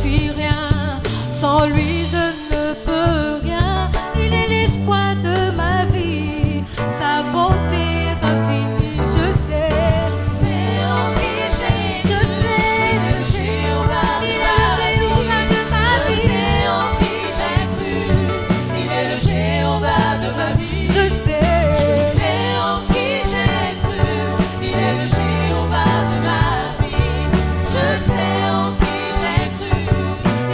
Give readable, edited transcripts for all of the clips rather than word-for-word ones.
suis rien. Sans lui, je ne peux rien. Il est l'espoir de ma vie. Sa bonté est infinie, je sais. En qui j'ai Je sais. Il est le Jéhovah Il est le Jéhovah de ma Je vie. sais en qui j'ai cru. Il est le Jéhovah de ma vie. Je sais. Je sais en qui j'ai cru. Il est le Jéhovah de ma vie. Je sais en qui j'ai cru.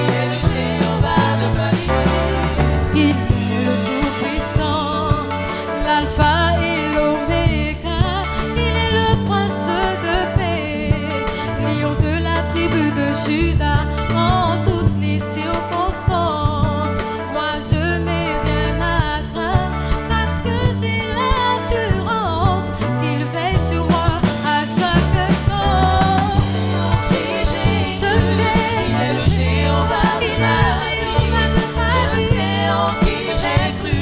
Il est le Jéhovah de ma vie. Il est le Tout-Puissant, l'Alpha et l'Oméga. Il est le Prince de paix, lion de la tribu de Juda. En toutes les circonstances, moi je n'ai rien à craindre, parce que j'ai l'assurance qu'il veille sur moi à chaque instant. Qui j'ai Je sais. Il est le Jéhovah Il de est ma le Jéhovah de ma Je vie. sais en qui j'ai cru.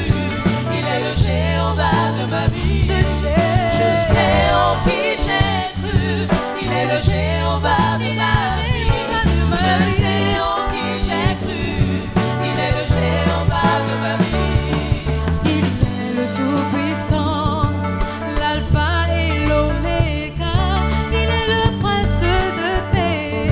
Il est le Jéhovah de ma vie. Je sais. Je sais en qui j'ai cru. Il est le Jéhovah de ma vie. Je sais en qui j'ai cru. Il est le Jéhovah de ma vie. Il est le Tout-Puissant, l'Alpha et l'Oméga. Il est le Prince de paix,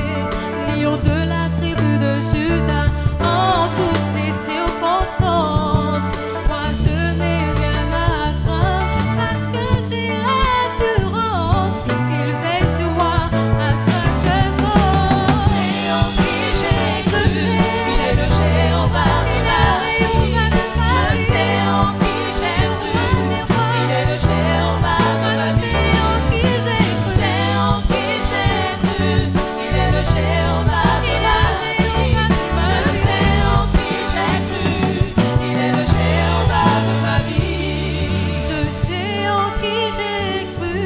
lion de la tribu de Juda. En toutes les circonstances, moi je n'ai rien à craindre, parce que j'ai l'assurance qu'il veille sur moi à chaque instant. C'est en qui j'ai Je cru. sais. Il est le Jéhovah de Il ma est le Jéhovah de ma Je vie. sais en qui j'ai cru. Il est le Jéhovah de ma vie. C'est en qui j'ai cru. C'est en qui j'ai cru. Il est le Jéhovah de Il est ma le vie. Jéhovah de ma Je vie. sais en qui j'ai cru. Il est le Jéhovah de ma vie. Je sais en qui j'ai cru,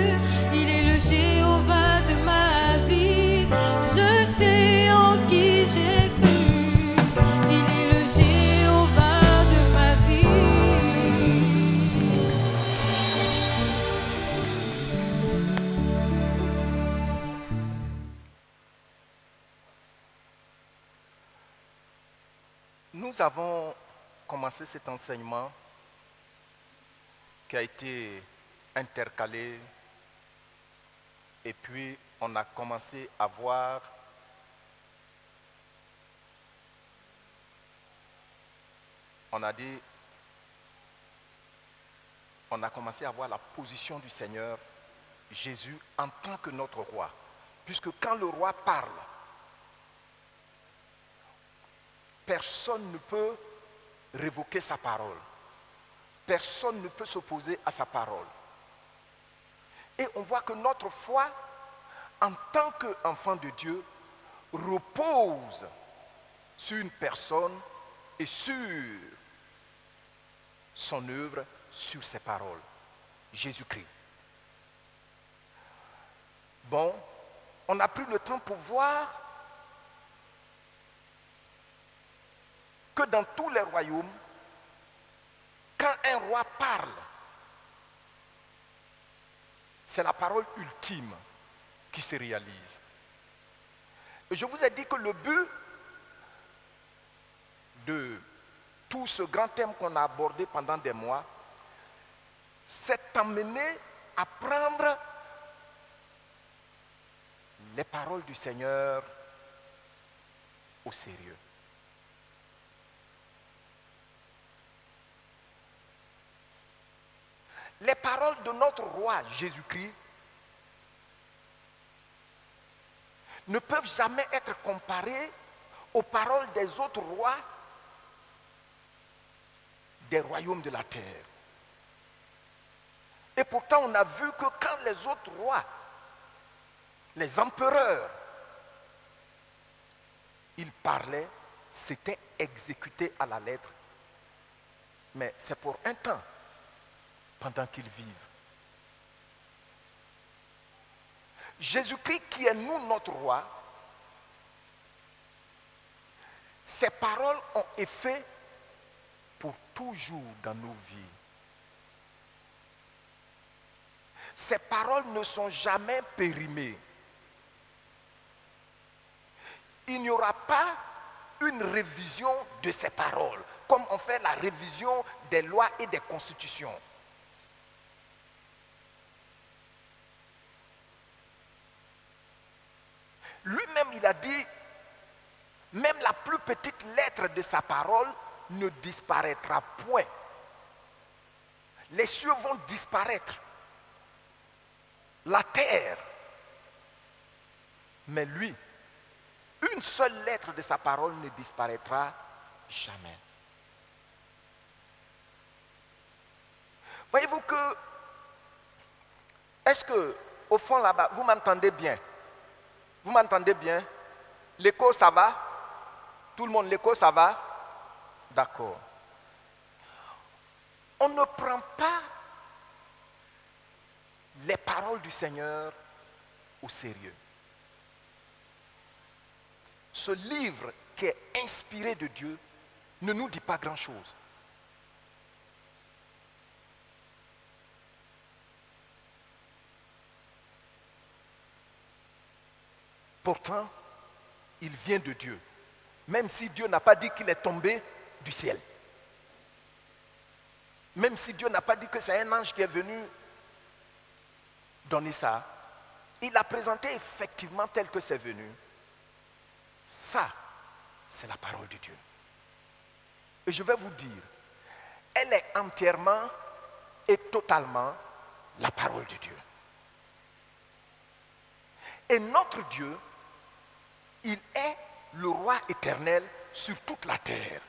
il est le Jéhovah de ma vie. Je sais en qui j'ai cru, il est le Jéhovah de ma vie. Nous avons commencé cet enseignement qui a été intercalé et puis on a commencé à voir on a commencé à voir la position du Seigneur Jésus en tant que notre roi. Puisque quand le roi parle, personne ne peut révoquer sa parole. Personne ne peut s'opposer à sa parole. Et on voit que notre foi, en tant qu'enfant de Dieu, repose sur une personne et sur son œuvre, sur ses paroles. Jésus-Christ. Bon, on a pris le temps pour voir que dans tous les royaumes, quand un roi parle, c'est la parole ultime qui se réalise. Et je vous ai dit que le but de tout ce grand thème qu'on a abordé pendant des mois, c'est d'emmener à prendre les paroles du Seigneur au sérieux. Les paroles de notre roi Jésus-Christ ne peuvent jamais être comparées aux paroles des autres rois des royaumes de la terre. Et pourtant, on a vu que quand les autres rois, les empereurs, ils parlaient, c'était exécuté à la lettre. Mais c'est pour un temps, pendant qu'ils vivent. Jésus-Christ qui est nous notre roi, ses paroles ont effet pour toujours dans nos vies. Ces paroles ne sont jamais périmées. Il n'y aura pas une révision de ces paroles, comme on fait la révision des lois et des constitutions. Lui-même, il a dit, même la plus petite lettre de sa parole ne disparaîtra point. Les cieux vont disparaître, la terre. Mais lui, une seule lettre de sa parole ne disparaîtra jamais. Voyez-vous que, est-ce que, au fond là-bas, vous m'entendez bien? Vous m'entendez bien? L'écho, ça va? Tout le monde, l'écho, ça va? D'accord. On ne prend pas les paroles du Seigneur au sérieux. Ce livre qui est inspiré de Dieu ne nous dit pas grand-chose. Pourtant, il vient de Dieu, même si Dieu n'a pas dit qu'il est tombé du ciel. Même si Dieu n'a pas dit que c'est un ange qui est venu donner ça, il l'a présenté effectivement tel que c'est venu. Ça, c'est la parole de Dieu. Et je vais vous dire, elle est entièrement et totalement la parole de Dieu. Et notre Dieu, il est le roi éternel sur toute la terre.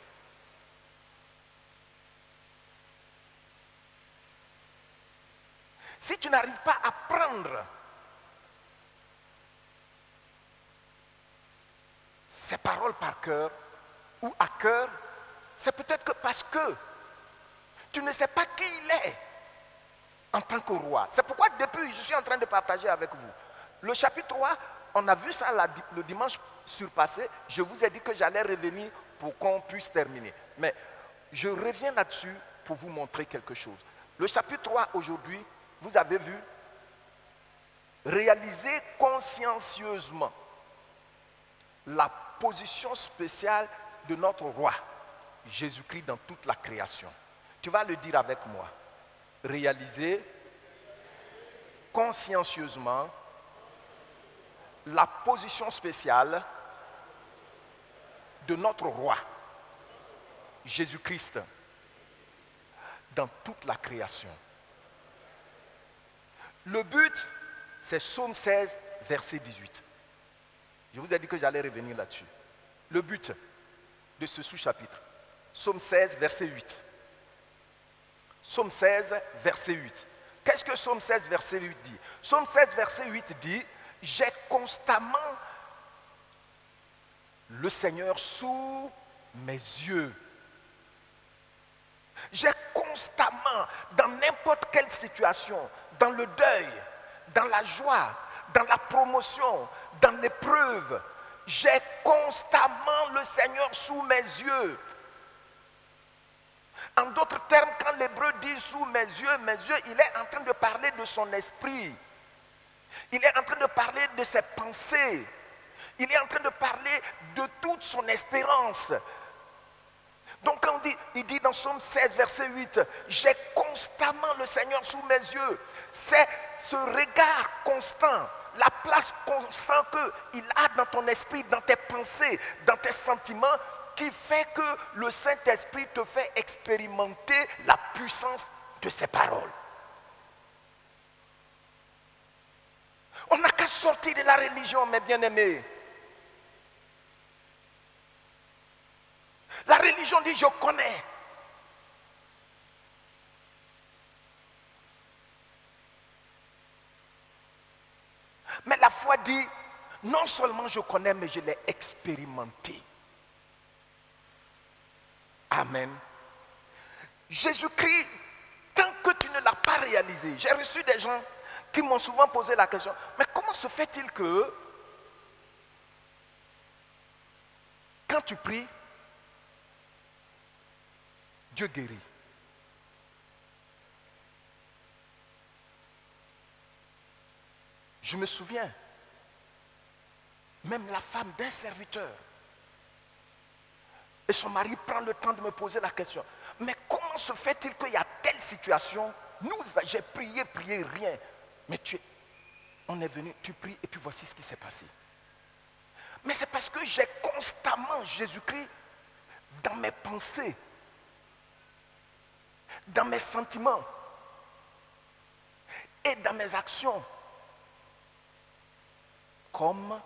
Si tu n'arrives pas à prendre ces paroles par cœur ou à cœur, c'est peut-être que parce que tu ne sais pas qui il est en tant que roi. C'est pourquoi depuis, je suis en train de partager avec vous. Le chapitre 3, on a vu ça le dimanche surpassé. Je vous ai dit que j'allais revenir pour qu'on puisse terminer. Mais je reviens là-dessus pour vous montrer quelque chose. Le chapitre 3 aujourd'hui, vous avez vu, réaliser consciencieusement la position spéciale de notre roi, Jésus-Christ, dans toute la création. Tu vas le dire avec moi. Réaliser consciencieusement la position spéciale de notre roi, Jésus-Christ, dans toute la création. Le but, c'est Psaume 16, verset 18. Je vous ai dit que j'allais revenir là-dessus. Le but de ce sous-chapitre, Psaume 16, verset 8. Psaume 16, verset 8. Qu'est-ce que Psaume 16, verset 8 dit? Psaume 16, verset 8 dit, « J'ai constamment le Seigneur sous mes yeux. » J'ai constamment, dans n'importe quelle situation, dans le deuil, dans la joie, dans la promotion, dans l'épreuve, j'ai constamment le Seigneur sous mes yeux. En d'autres termes, quand l'hébreu dit sous mes yeux, il est en train de parler de son esprit. Il est en train de parler de ses pensées. Il est en train de parler de toute son espérance. Donc quand il dit dans Psaume 16, verset 8, « J'ai constamment le Seigneur sous mes yeux », c'est ce regard constant, la place constante qu'il a dans ton esprit, dans tes pensées, dans tes sentiments, qui fait que le Saint-Esprit te fait expérimenter la puissance de ses paroles. On n'a qu'à sortir de la religion, mes bien-aimés. La religion dit, je connais. Mais la foi dit, non seulement je connais, mais je l'ai expérimenté. Amen. Jésus-Christ, tant que tu ne l'as pas réalisé, j'ai reçu des gens qui m'ont souvent posé la question, mais comment se fait-il que quand tu pries, Dieu guérit? Je me souviens, même la femme d'un serviteur, Et son mari prend le temps de me poser la question. Mais comment se fait-il qu'il y a telle situation? J'ai prié, rien. Mais on est venu, tu pries et puis voici ce qui s'est passé. Mais c'est parce que j'ai constamment Jésus-Christ dans mes pensées, dans mes sentiments et dans mes actions, comme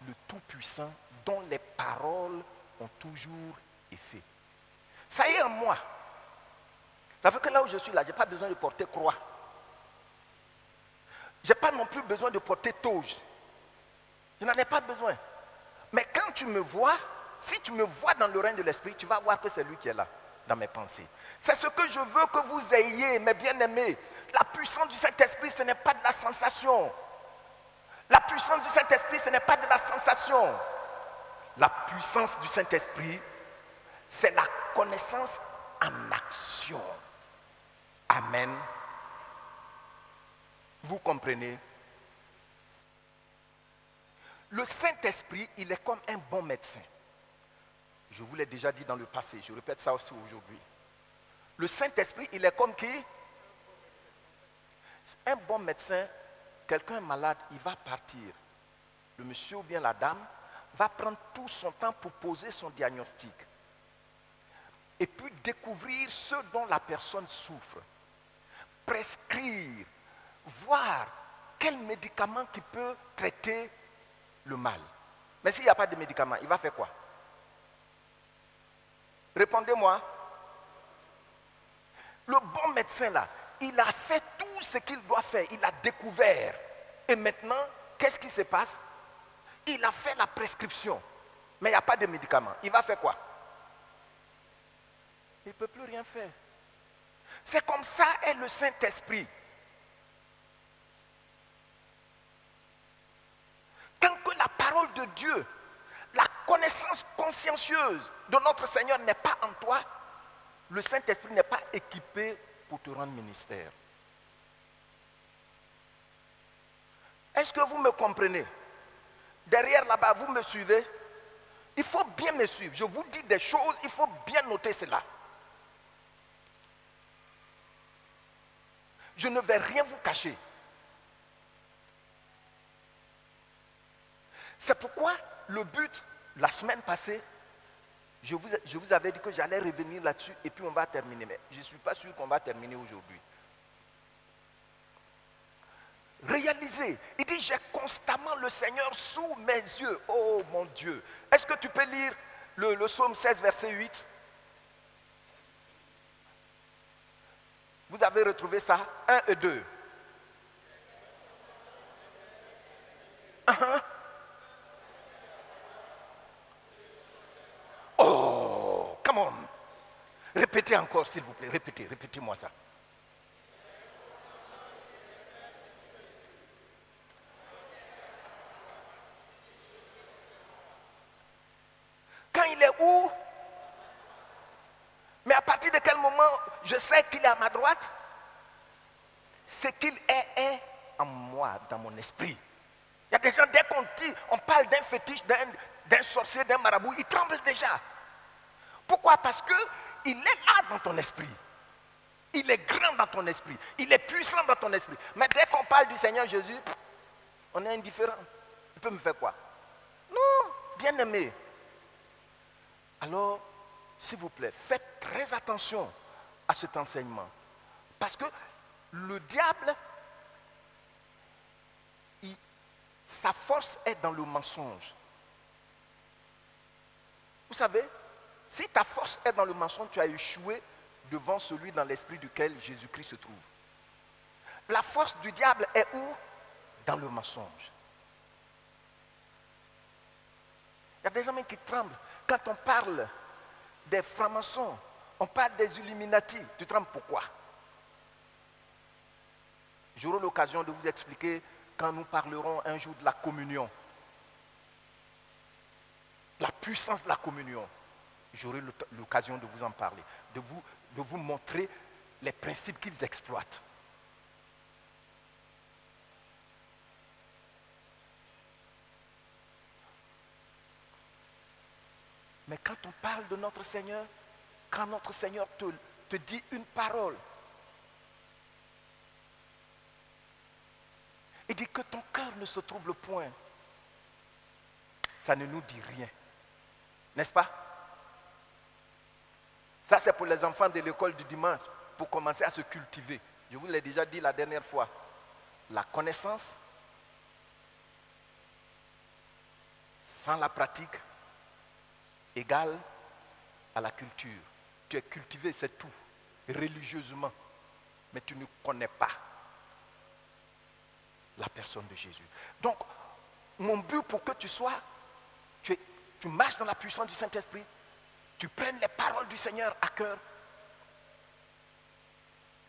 le Tout-Puissant dont les paroles ont toujours effet. Ça y est en moi. Ça fait que là où je suis là, je n'ai pas besoin de porter croix. Je n'ai pas non plus besoin de porter toge. Je n'en ai pas besoin. Mais quand tu me vois, si tu me vois dans le règne de l'esprit, tu vas voir que c'est lui qui est là, dans mes pensées. C'est ce que je veux que vous ayez, mes bien-aimés. La puissance du Saint-Esprit, ce n'est pas de la sensation. La puissance du Saint-Esprit, ce n'est pas de la sensation. La puissance du Saint-Esprit, c'est la connaissance en action. Amen. Vous comprenez? Le Saint-Esprit, il est comme un bon médecin. Je vous l'ai déjà dit dans le passé, je répète ça aussi aujourd'hui. Le Saint-Esprit, il est comme qui? Un bon médecin, quelqu'un malade, il va partir. Le monsieur ou bien la dame va prendre tout son temps pour poser son diagnostic. Et puis découvrir ce dont la personne souffre. Prescrire, voir quel médicament qui peut traiter le mal. Mais s'il n'y a pas de médicament, il va faire quoi? Répondez-moi. Le bon médecin là, il a fait tout ce qu'il doit faire, il a découvert. Et maintenant, qu'est-ce qui se passe? Il a fait la prescription, mais il n'y a pas de médicament. Il va faire quoi? Il ne peut plus rien faire. C'est comme ça est le Saint-Esprit. Tant que la parole de Dieu, la connaissance consciencieuse de notre Seigneur n'est pas en toi, le Saint-Esprit n'est pas équipé pour te rendre ministère. Est-ce que vous me comprenez? Derrière là-bas, vous me suivez? Il faut bien me suivre. Je vous dis des choses, il faut bien noter cela. Je ne vais rien vous cacher. C'est pourquoi le but, la semaine passée, je vous avais dit que j'allais revenir là-dessus et puis on va terminer. Mais je ne suis pas sûr qu'on va terminer aujourd'hui. Réalisez, il dit, j'ai constamment le Seigneur sous mes yeux. Oh mon Dieu. Est-ce que tu peux lire le psaume 16, verset 8? Vous avez retrouvé ça? 1 et 2. Oh, come on. Répétez encore, s'il vous plaît. Répétez-moi ça. Quand il est où? Mais à partir de quel moment je sais qu'il est à ma droite? Ce qu'il est en moi, dans mon esprit. Il y a des gens, dès qu'on dit, on parle d'un fétiche, d'un sorcier, d'un marabout, ils tremblent déjà. Pourquoi? Parce qu'il est là dans ton esprit. Il est grand dans ton esprit. Il est puissant dans ton esprit. Mais dès qu'on parle du Seigneur Jésus, on est indifférent. Il peut me faire quoi? Non, bien aimé. Alors, s'il vous plaît, faites très attention à cet enseignement. Parce que le diable, sa force est dans le mensonge. Vous savez, si ta force est dans le mensonge, tu as échoué devant celui dans l'esprit duquel Jésus-Christ se trouve. La force du diable est où? Dans le mensonge. Il y a des gens qui tremblent. Quand on parle des francs-maçons, on parle des Illuminati. Tu trembles pourquoi? J'aurai l'occasion de vous expliquer quand nous parlerons un jour de la communion. La puissance de la communion. J'aurai l'occasion de vous en parler, de vous montrer les principes qu'ils exploitent. Mais quand on parle de notre Seigneur, quand notre Seigneur te dit une parole, il dit que ton cœur ne se trouble point, ça ne nous dit rien. N'est-ce pas? Ça, c'est pour les enfants de l'école du dimanche, pour commencer à se cultiver. Je vous l'ai déjà dit la dernière fois. La connaissance, sans la pratique, égale à la culture. Tu es cultivé, c'est tout, religieusement, mais tu ne connais pas la personne de Jésus. Donc, mon but pour que tu sois, tu marches dans la puissance du Saint-Esprit, tu prennes les paroles du Seigneur à cœur.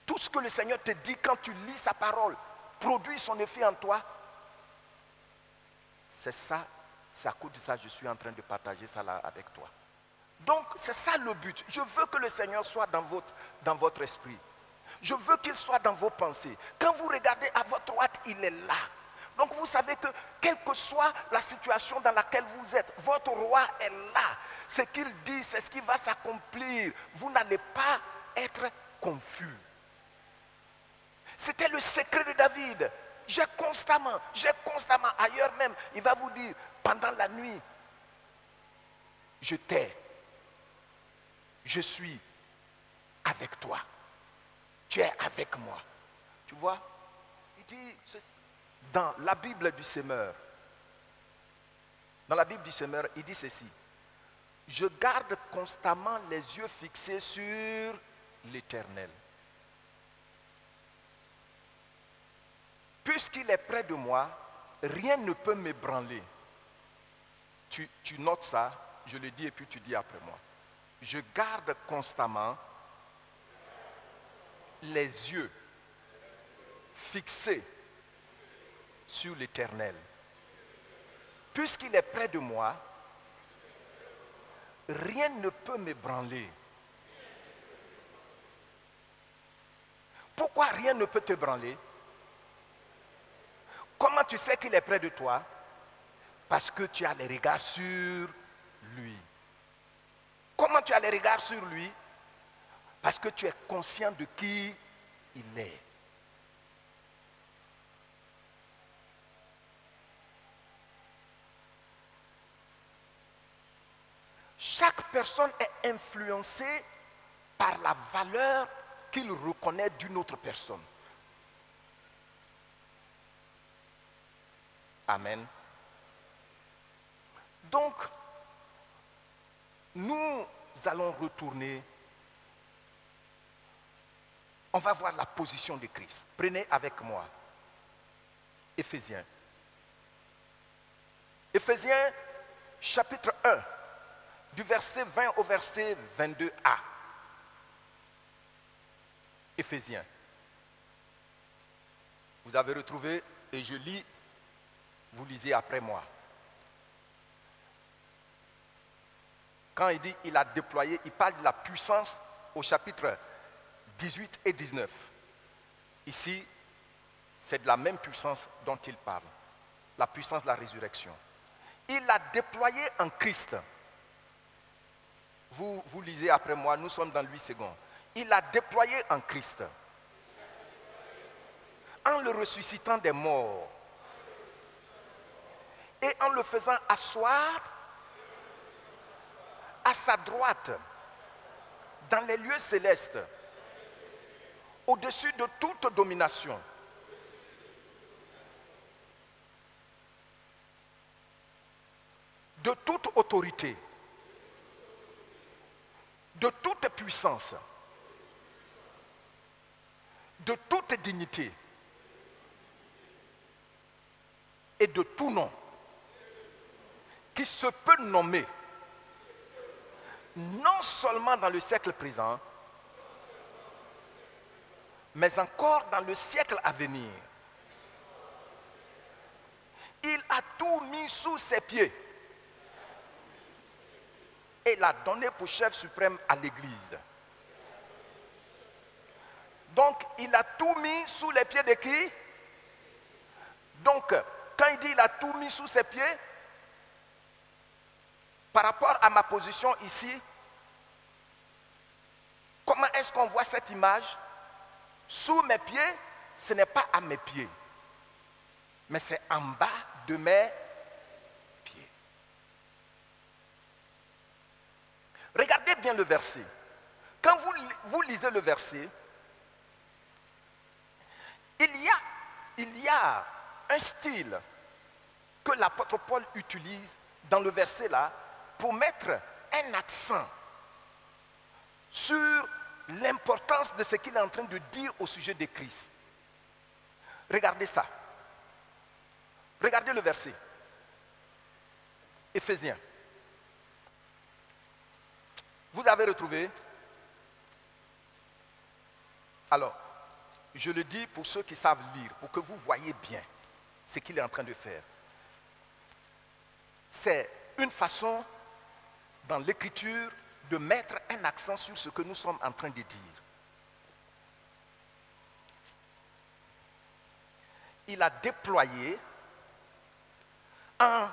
Tout ce que le Seigneur te dit quand tu lis sa parole produit son effet en toi. C'est ça, c'est à cause de ça que je suis en train de partager ça là avec toi. Donc, c'est ça le but. Je veux que le Seigneur soit dans votre esprit. Je veux qu'il soit dans vos pensées. Quand vous regardez à votre droite, il est là. Donc, vous savez que, quelle que soit la situation dans laquelle vous êtes, votre roi est là. Ce qu'il dit, c'est ce qui va s'accomplir. Vous n'allez pas être confus. C'était le secret de David. J'ai constamment, ailleurs même, il va vous dire, pendant la nuit, je t'ai, je suis avec toi. Tu es avec moi. Tu vois? Il dit, dans la Bible du Semeur, il dit ceci. Je garde constamment les yeux fixés sur l'Éternel. Puisqu'il est près de moi, rien ne peut m'ébranler. Tu notes ça, je le dis et puis tu dis après moi. Je garde constamment les yeux fixés sur l'Éternel. Puisqu'il est près de moi, rien ne peut m'ébranler. Pourquoi rien ne peut t'ébranler? Comment tu sais qu'il est près de toi? Parce que tu as les regards sur lui. Comment tu as les regards sur lui? Parce que tu es conscient de qui il est. Chaque personne est influencée par la valeur qu'il reconnaît d'une autre personne. Amen. Donc, nous allons retourner. On va voir la position de Christ. Prenez avec moi Éphésiens. Éphésiens chapitre 1, du verset 20 au verset 22a. Éphésiens. Vous avez retrouvé, et je lis, vous lisez après moi. Quand il dit il a déployé, il parle de la puissance au chapitre 18 et 19. Ici, c'est de la même puissance dont il parle. La puissance de la résurrection. Il a déployé en Christ. Vous lisez après moi, nous sommes dans 8 secondes. Il a déployé en Christ. En le ressuscitant des morts. Et en le faisant asseoir à sa droite, dans les lieux célestes, au-dessus de toute domination, de toute autorité, de toute puissance, de toute dignité et de tout nom qui se peut nommer, non seulement dans le siècle présent, mais encore dans le siècle à venir. Il a tout mis sous ses pieds et l'a donné pour chef suprême à l'Église. Donc, il a tout mis sous les pieds de qui? Donc, quand il dit il a tout mis sous ses pieds, par rapport à ma position ici, comment est-ce qu'on voit cette image? Sous mes pieds, ce n'est pas à mes pieds, mais c'est en bas de mes pieds. Regardez bien le verset. Quand vous lisez le verset, il y a un style que l'apôtre Paul utilise dans le verset là pour mettre un accent sur l'importance de ce qu'il est en train de dire au sujet de Christ. Regardez ça. Regardez le verset. Éphésiens. Vous avez retrouvé? Alors, je le dis pour ceux qui savent lire, pour que vous voyez bien ce qu'il est en train de faire. C'est une façon, dans l'écriture, de mettre un accent sur ce que nous sommes en train de dire. Il a déployé en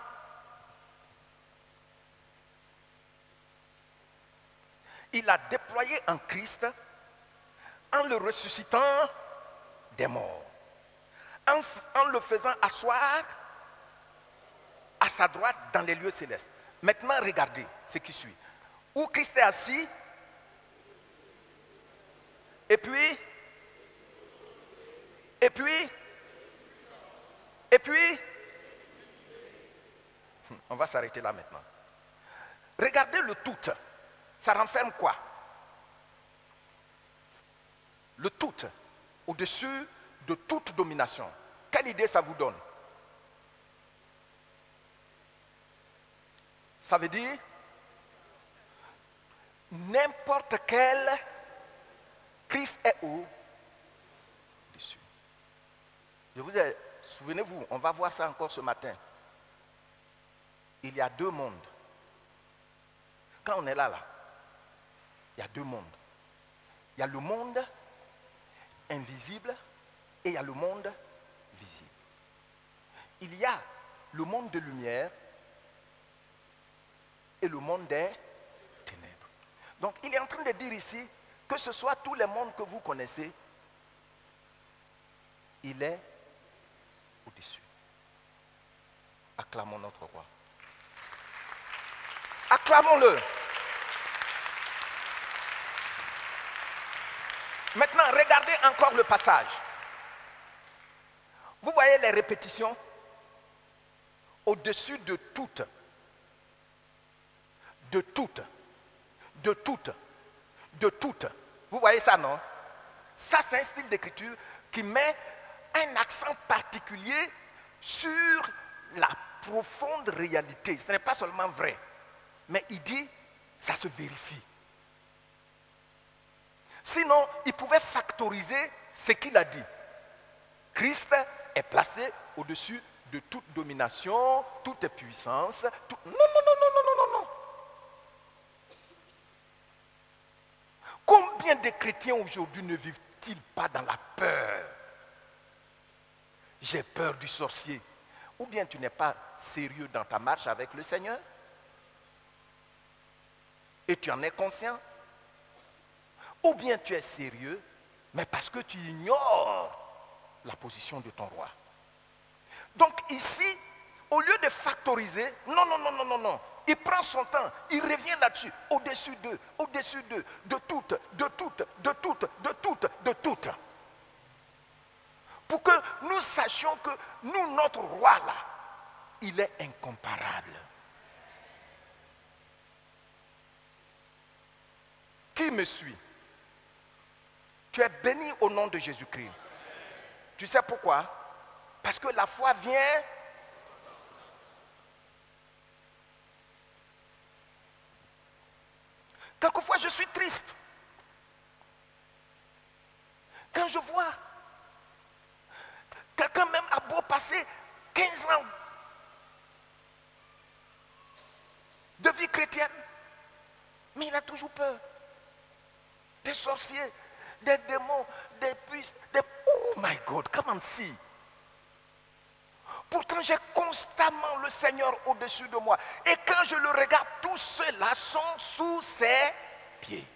Christ en le ressuscitant des morts, en le faisant asseoir à sa droite dans les lieux célestes. Maintenant, regardez ce qui suit. Où Christ est assis, et puis, on va s'arrêter là maintenant. Regardez le tout. Ça renferme quoi? Le tout, au-dessus de toute domination. Quelle idée ça vous donne? Ça veut dire n'importe quel Christ est au-dessus. Je vous ai, souvenez-vous, on va voir ça encore ce matin. Il y a deux mondes. Quand on est là, il y a deux mondes. Il y a le monde invisible et il y a le monde visible. Il y a le monde de lumière et le monde des ténèbres. Donc il est en train de dire ici que ce soit tous les mondes que vous connaissez, il est au-dessus. Acclamons notre roi. Acclamons-le. Maintenant, regardez encore le passage. Vous voyez les répétitions? Au-dessus de toutes. De toutes. De toutes. De toutes. Vous voyez ça, non? Ça, c'est un style d'écriture qui met un accent particulier sur la profonde réalité. Ce n'est pas seulement vrai, mais il dit, ça se vérifie. Sinon, il pouvait factoriser ce qu'il a dit. Christ est placé au-dessus de toute domination, toute puissance. Tout... Non, non, non, non, non, non, non. Combien de chrétiens aujourd'hui ne vivent-ils pas dans la peur? J'ai peur du sorcier. Ou bien tu n'es pas sérieux dans ta marche avec le Seigneur et tu en es conscient. Ou bien tu es sérieux, mais parce que tu ignores la position de ton roi. Donc ici, au lieu de factoriser, non, non, non, non, non, non. Il prend son temps, il revient là-dessus, au-dessus d'eux, de toutes, de toutes, de toutes, de toutes, de toutes. Pour que nous sachions que nous, notre roi là, il est incomparable. Qui me suit? Tu es béni au nom de Jésus-Christ. Tu sais pourquoi? Parce que la foi vient. Quelquefois, je suis triste. Quand je vois quelqu'un même a beau passer 15 ans de vie chrétienne, mais il a toujours peur. Des sorciers, des démons, des puces, des... Oh my God, come and see. Pourtant, j'ai constamment le Seigneur au-dessus de moi. Et quand je le regarde, tous ceux-là sont sous ses pieds.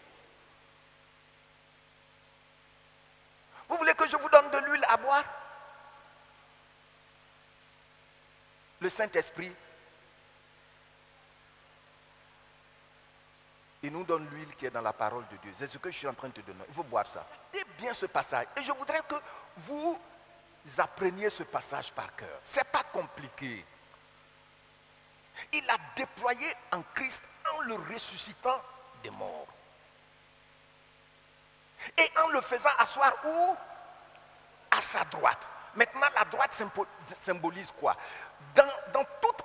Vous voulez que je vous donne de l'huile à boire? Le Saint-Esprit, il nous donne l'huile qui est dans la parole de Dieu. C'est ce que je suis en train de te donner. Il faut boire ça. Écoutez bien ce passage. Et je voudrais que vous appreniez ce passage par cœur. Ce n'est pas compliqué. Il a déployé en Christ en le ressuscitant des morts. Et en le faisant asseoir où? À sa droite. Maintenant, la droite symbolise quoi? Dans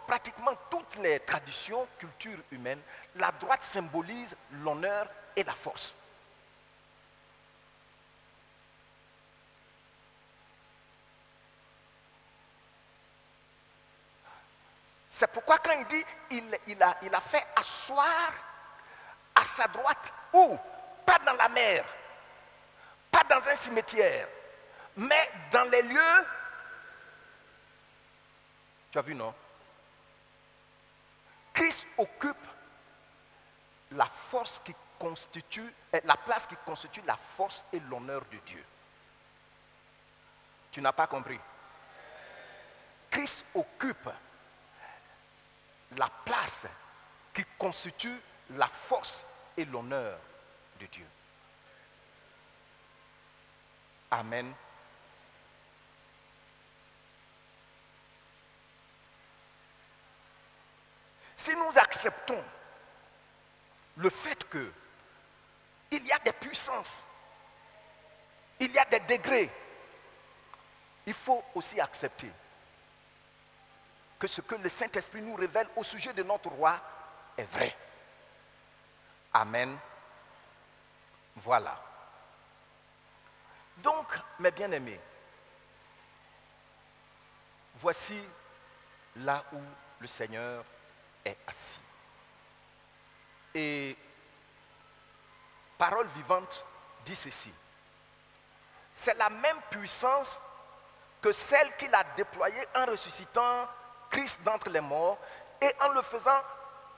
pratiquement toutes les traditions, cultures humaines, la droite symbolise l'honneur et la force. C'est pourquoi quand il dit il a fait asseoir à sa droite, où? Pas dans la mer, pas dans un cimetière, mais dans les lieux. Tu as vu, non? Christ occupe la force qui constitue, la place qui constitue la force et l'honneur de Dieu. Tu n'as pas compris? Christ occupe la place qui constitue la force et l'honneur de Dieu. Amen. Si nous acceptons le fait qu'il y a des puissances, il y a des degrés, il faut aussi accepter que ce que le Saint-Esprit nous révèle au sujet de notre roi est vrai. Amen. Voilà. Donc, mes bien-aimés, voici là où le Seigneur est assis. Et Parole vivante dit ceci. C'est la même puissance que celle qu'il a déployée en ressuscitant Christ d'entre les morts et en le faisant,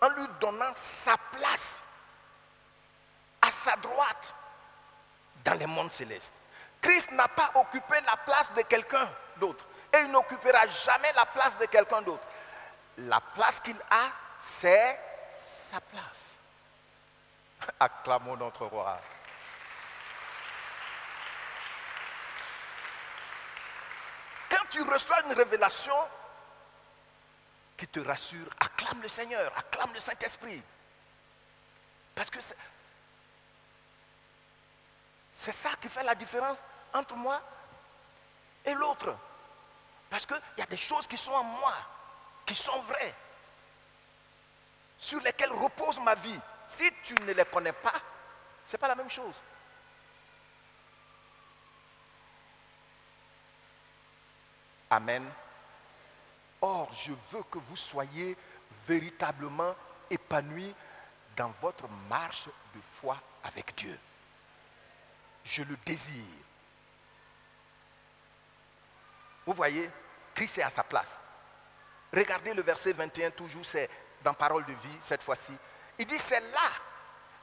en lui donnant sa place à sa droite dans les mondes célestes. Christ n'a pas occupé la place de quelqu'un d'autre et il n'occupera jamais la place de quelqu'un d'autre. La place qu'il a, c'est sa place. Acclamons notre roi. Quand tu reçois une révélation qui te rassure, acclame le Seigneur, acclame le Saint-Esprit. Parce que c'est ça qui fait la différence entre moi et l'autre. Parce qu'il y a des choses qui sont en moi, qui sont vraies, sur lesquelles repose ma vie. Si tu ne les connais pas, ce n'est pas la même chose. Amen. Or, je veux que vous soyez véritablement épanouis dans votre marche de foi avec Dieu. Je le désire. Vous voyez, Christ est à sa place. Regardez le verset 21, toujours, c'est dans Parole de vie, cette fois-ci. Il dit, c'est là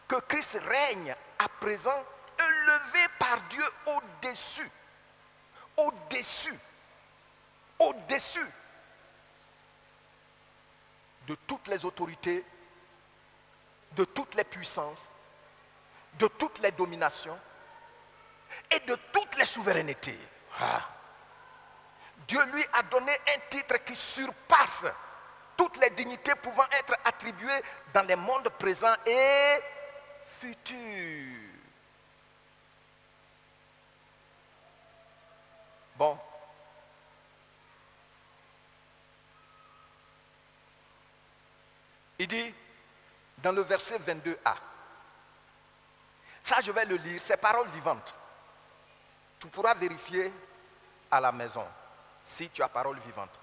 que Christ règne à présent, élevé par Dieu au-dessus. Au-dessus. Au-dessus de toutes les autorités, de toutes les puissances, de toutes les dominations et de toutes les souverainetés. Dieu lui a donné un titre qui surpasse toutes les dignités pouvant être attribuées dans les mondes présents et futurs. Bon. Il dit dans le verset 22a, ça je vais le lire, c'est Parole vivante. Tu pourras vérifier à la maison si tu as Parole vivante.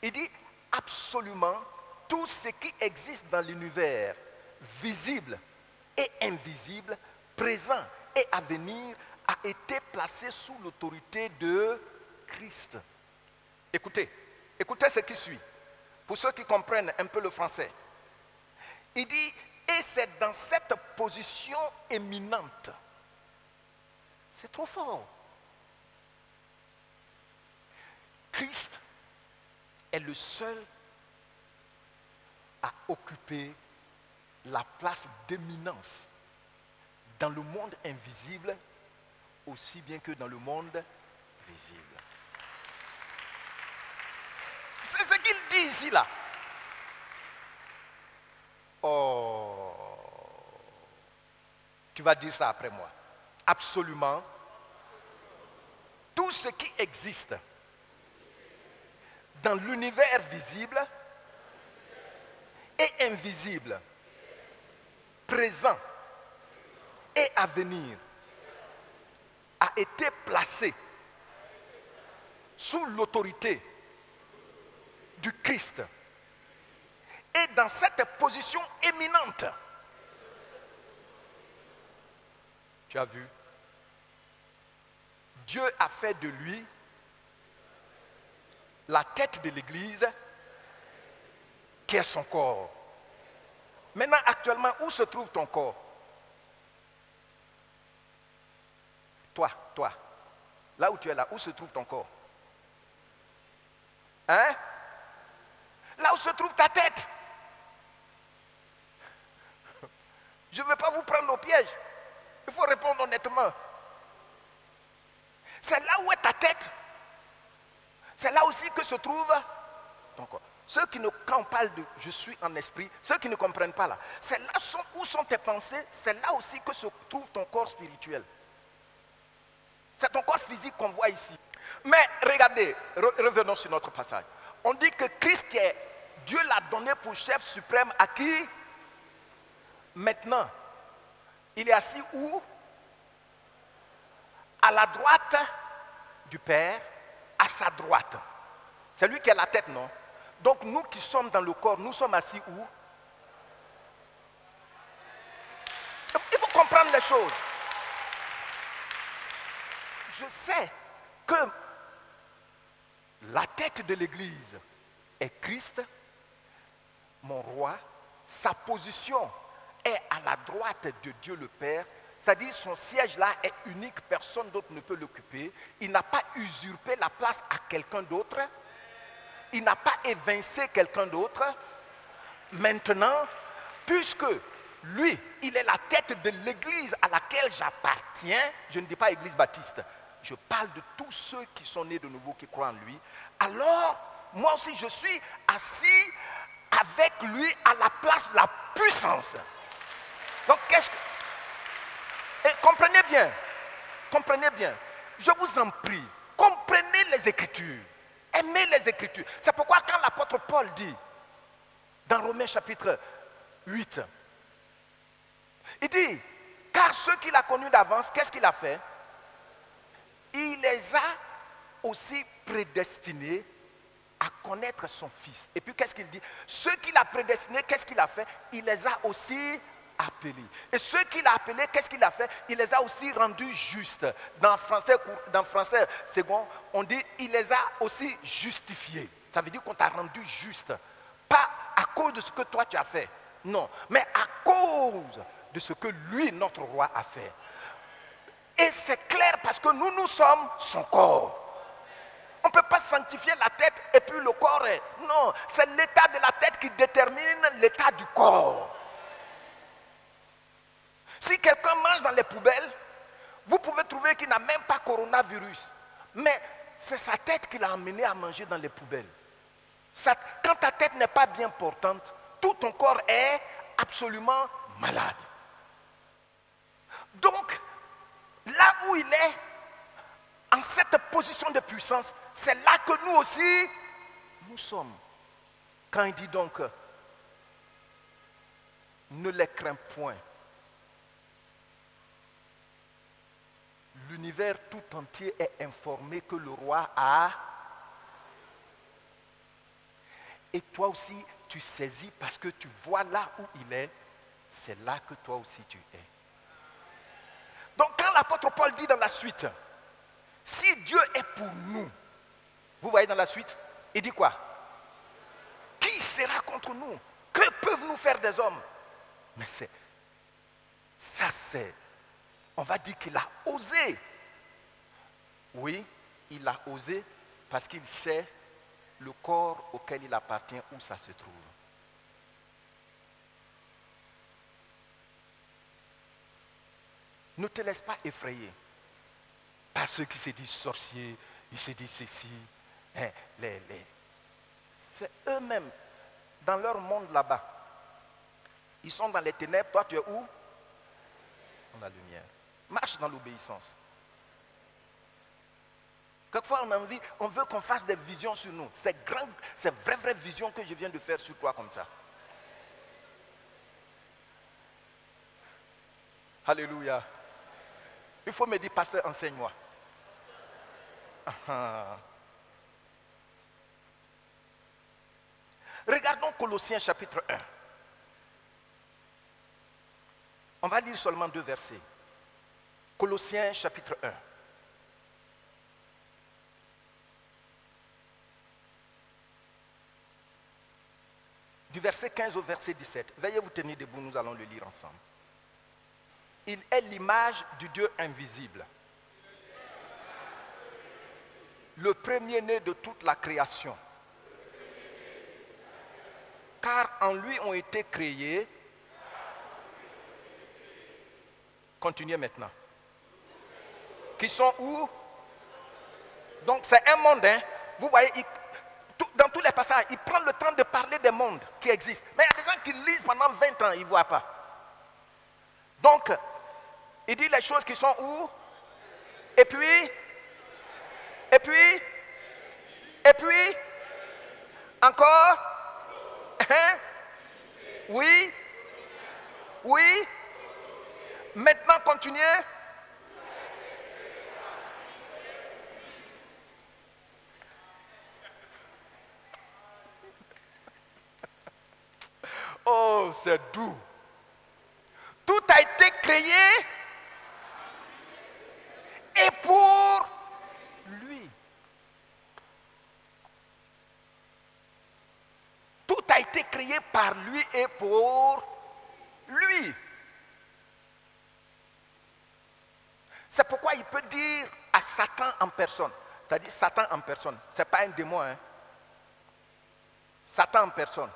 Il dit absolument tout ce qui existe dans l'univers, visible et invisible, présent et à venir, a été placé sous l'autorité de Christ. Écoutez, Écoutez ce qui suit. Pour ceux qui comprennent un peu le français. Il dit, et c'est dans cette position éminente. C'est trop fort. Christ est le seul à occuper la place d'éminence dans le monde invisible aussi bien que dans le monde visible. C'est ce qu'il dit ici là. Oh, tu vas dire ça après moi. Absolument. Tout ce qui existe dans l'univers visible et invisible, présent et à venir, a été placé sous l'autorité du Christ. Et dans cette position éminente, tu as vu, Dieu a fait de lui la tête de l'Église qui est son corps. Maintenant, actuellement, où se trouve ton corps? Toi, là où tu es là, où se trouve ton corps? Hein? Là où se trouve ta tête. Je ne veux pas vous prendre au piège. Il faut répondre honnêtement. C'est là où est ta tête. C'est là aussi que se trouve ton corps. Ceux qui ne, quand on parle de je suis en esprit, ceux qui ne comprennent pas là, c'est là où sont tes pensées, c'est là aussi que se trouve ton corps spirituel. C'est ton corps physique qu'on voit ici. Mais regardez, revenons sur notre passage. On dit que Christ, Dieu l'a donné pour chef suprême à qui? Maintenant, il est assis où? À la droite du Père, à sa droite. C'est lui qui a la tête, non? Donc nous qui sommes dans le corps, nous sommes assis où? Il faut comprendre les choses. Je sais que la tête de l'Église est Christ, mon roi. Sa position est à la droite de Dieu le Père. C'est-à-dire son siège là est unique, personne d'autre ne peut l'occuper. Il n'a pas usurpé la place à quelqu'un d'autre. Il n'a pas évincé quelqu'un d'autre. Maintenant, puisque lui, il est la tête de l'église à laquelle j'appartiens, je ne dis pas église baptiste, je parle de tous ceux qui sont nés de nouveau, qui croient en lui, alors moi aussi je suis assis avec lui à la place de la puissance. Donc qu'est-ce que... Et comprenez bien, je vous en prie, comprenez les Écritures, aimez les Écritures. C'est pourquoi quand l'apôtre Paul dit, dans Romains chapitre 8, il dit, car ceux qu'il a connus d'avance, qu'est-ce qu'il a fait? Il les a aussi prédestinés à connaître son Fils. Et puis qu'est-ce qu'il dit? Ceux qu'il a prédestinés, qu'est-ce qu'il a fait? Il les a aussi appelés. Et ceux qu'il a appelés, qu'est-ce qu'il a fait? Il les a aussi rendus justes. Dans français second, on dit il les a aussi justifiés. Ça veut dire qu'on t'a rendu juste. Pas à cause de ce que toi tu as fait. Non, mais à cause de ce que lui, notre roi, a fait. Et c'est clair parce que nous sommes son corps. On ne peut pas sanctifier la tête et puis le corps est... Non, c'est l'état de la tête qui détermine l'état du corps. Si quelqu'un mange dans les poubelles, vous pouvez trouver qu'il n'a même pas coronavirus. Mais c'est sa tête qui l'a amené à manger dans les poubelles. Quand ta tête n'est pas bien portante, tout ton corps est absolument malade. Donc, là où il est, en cette position de puissance, c'est là que nous aussi, nous sommes. Quand il dit donc, ne les crains point. L'univers tout entier est informé que le roi a... Et toi aussi, tu saisis parce que tu vois là où il est, c'est là que toi aussi tu es. Donc quand l'apôtre Paul dit dans la suite, si Dieu est pour nous, vous voyez dans la suite, il dit quoi? sera contre nous? Que peuvent nous faire des hommes? Mais c'est, on va dire qu'il a osé. Oui, il a osé parce qu'il sait le corps auquel il appartient, où ça se trouve. Ne te laisse pas effrayer par ceux qui se disent sorciers, ils se disent ceci. Hein, c'est eux-mêmes, dans leur monde là-bas. Ils sont dans les ténèbres, toi tu es où? Dans la lumière. Marche dans l'obéissance. Quelquefois on veut qu'on fasse des visions sur nous. C'est vraie vision que je viens de faire sur toi comme ça. Alléluia. Il faut me dire, pasteur, enseigne-moi. Regardons Colossiens chapitre 1. On va lire seulement 2 versets. Colossiens chapitre 1. Du verset 15 au verset 17. Veuillez vous tenir debout, nous allons le lire ensemble. Il est l'image du Dieu invisible, le premier-né de toute la création. Car en lui ont été créés. Continuez maintenant. Qui sont où? Donc c'est un monde, hein? Vous voyez, dans tous les passages, il prend le temps de parler des mondes qui existent. Mais il y a des gens qui lisent pendant 20 ans, ils ne voient pas. Donc, il dit les choses qui sont où? Et puis, encore? Hein? Oui? Maintenant, continuez. Oh, c'est doux. Tout a été créé et pour lui. Tout a été créé par lui et pour lui. C'est pourquoi il peut dire à Satan en personne, c'est-à-dire Satan en personne, ce n'est pas un démon, hein? Satan en personne.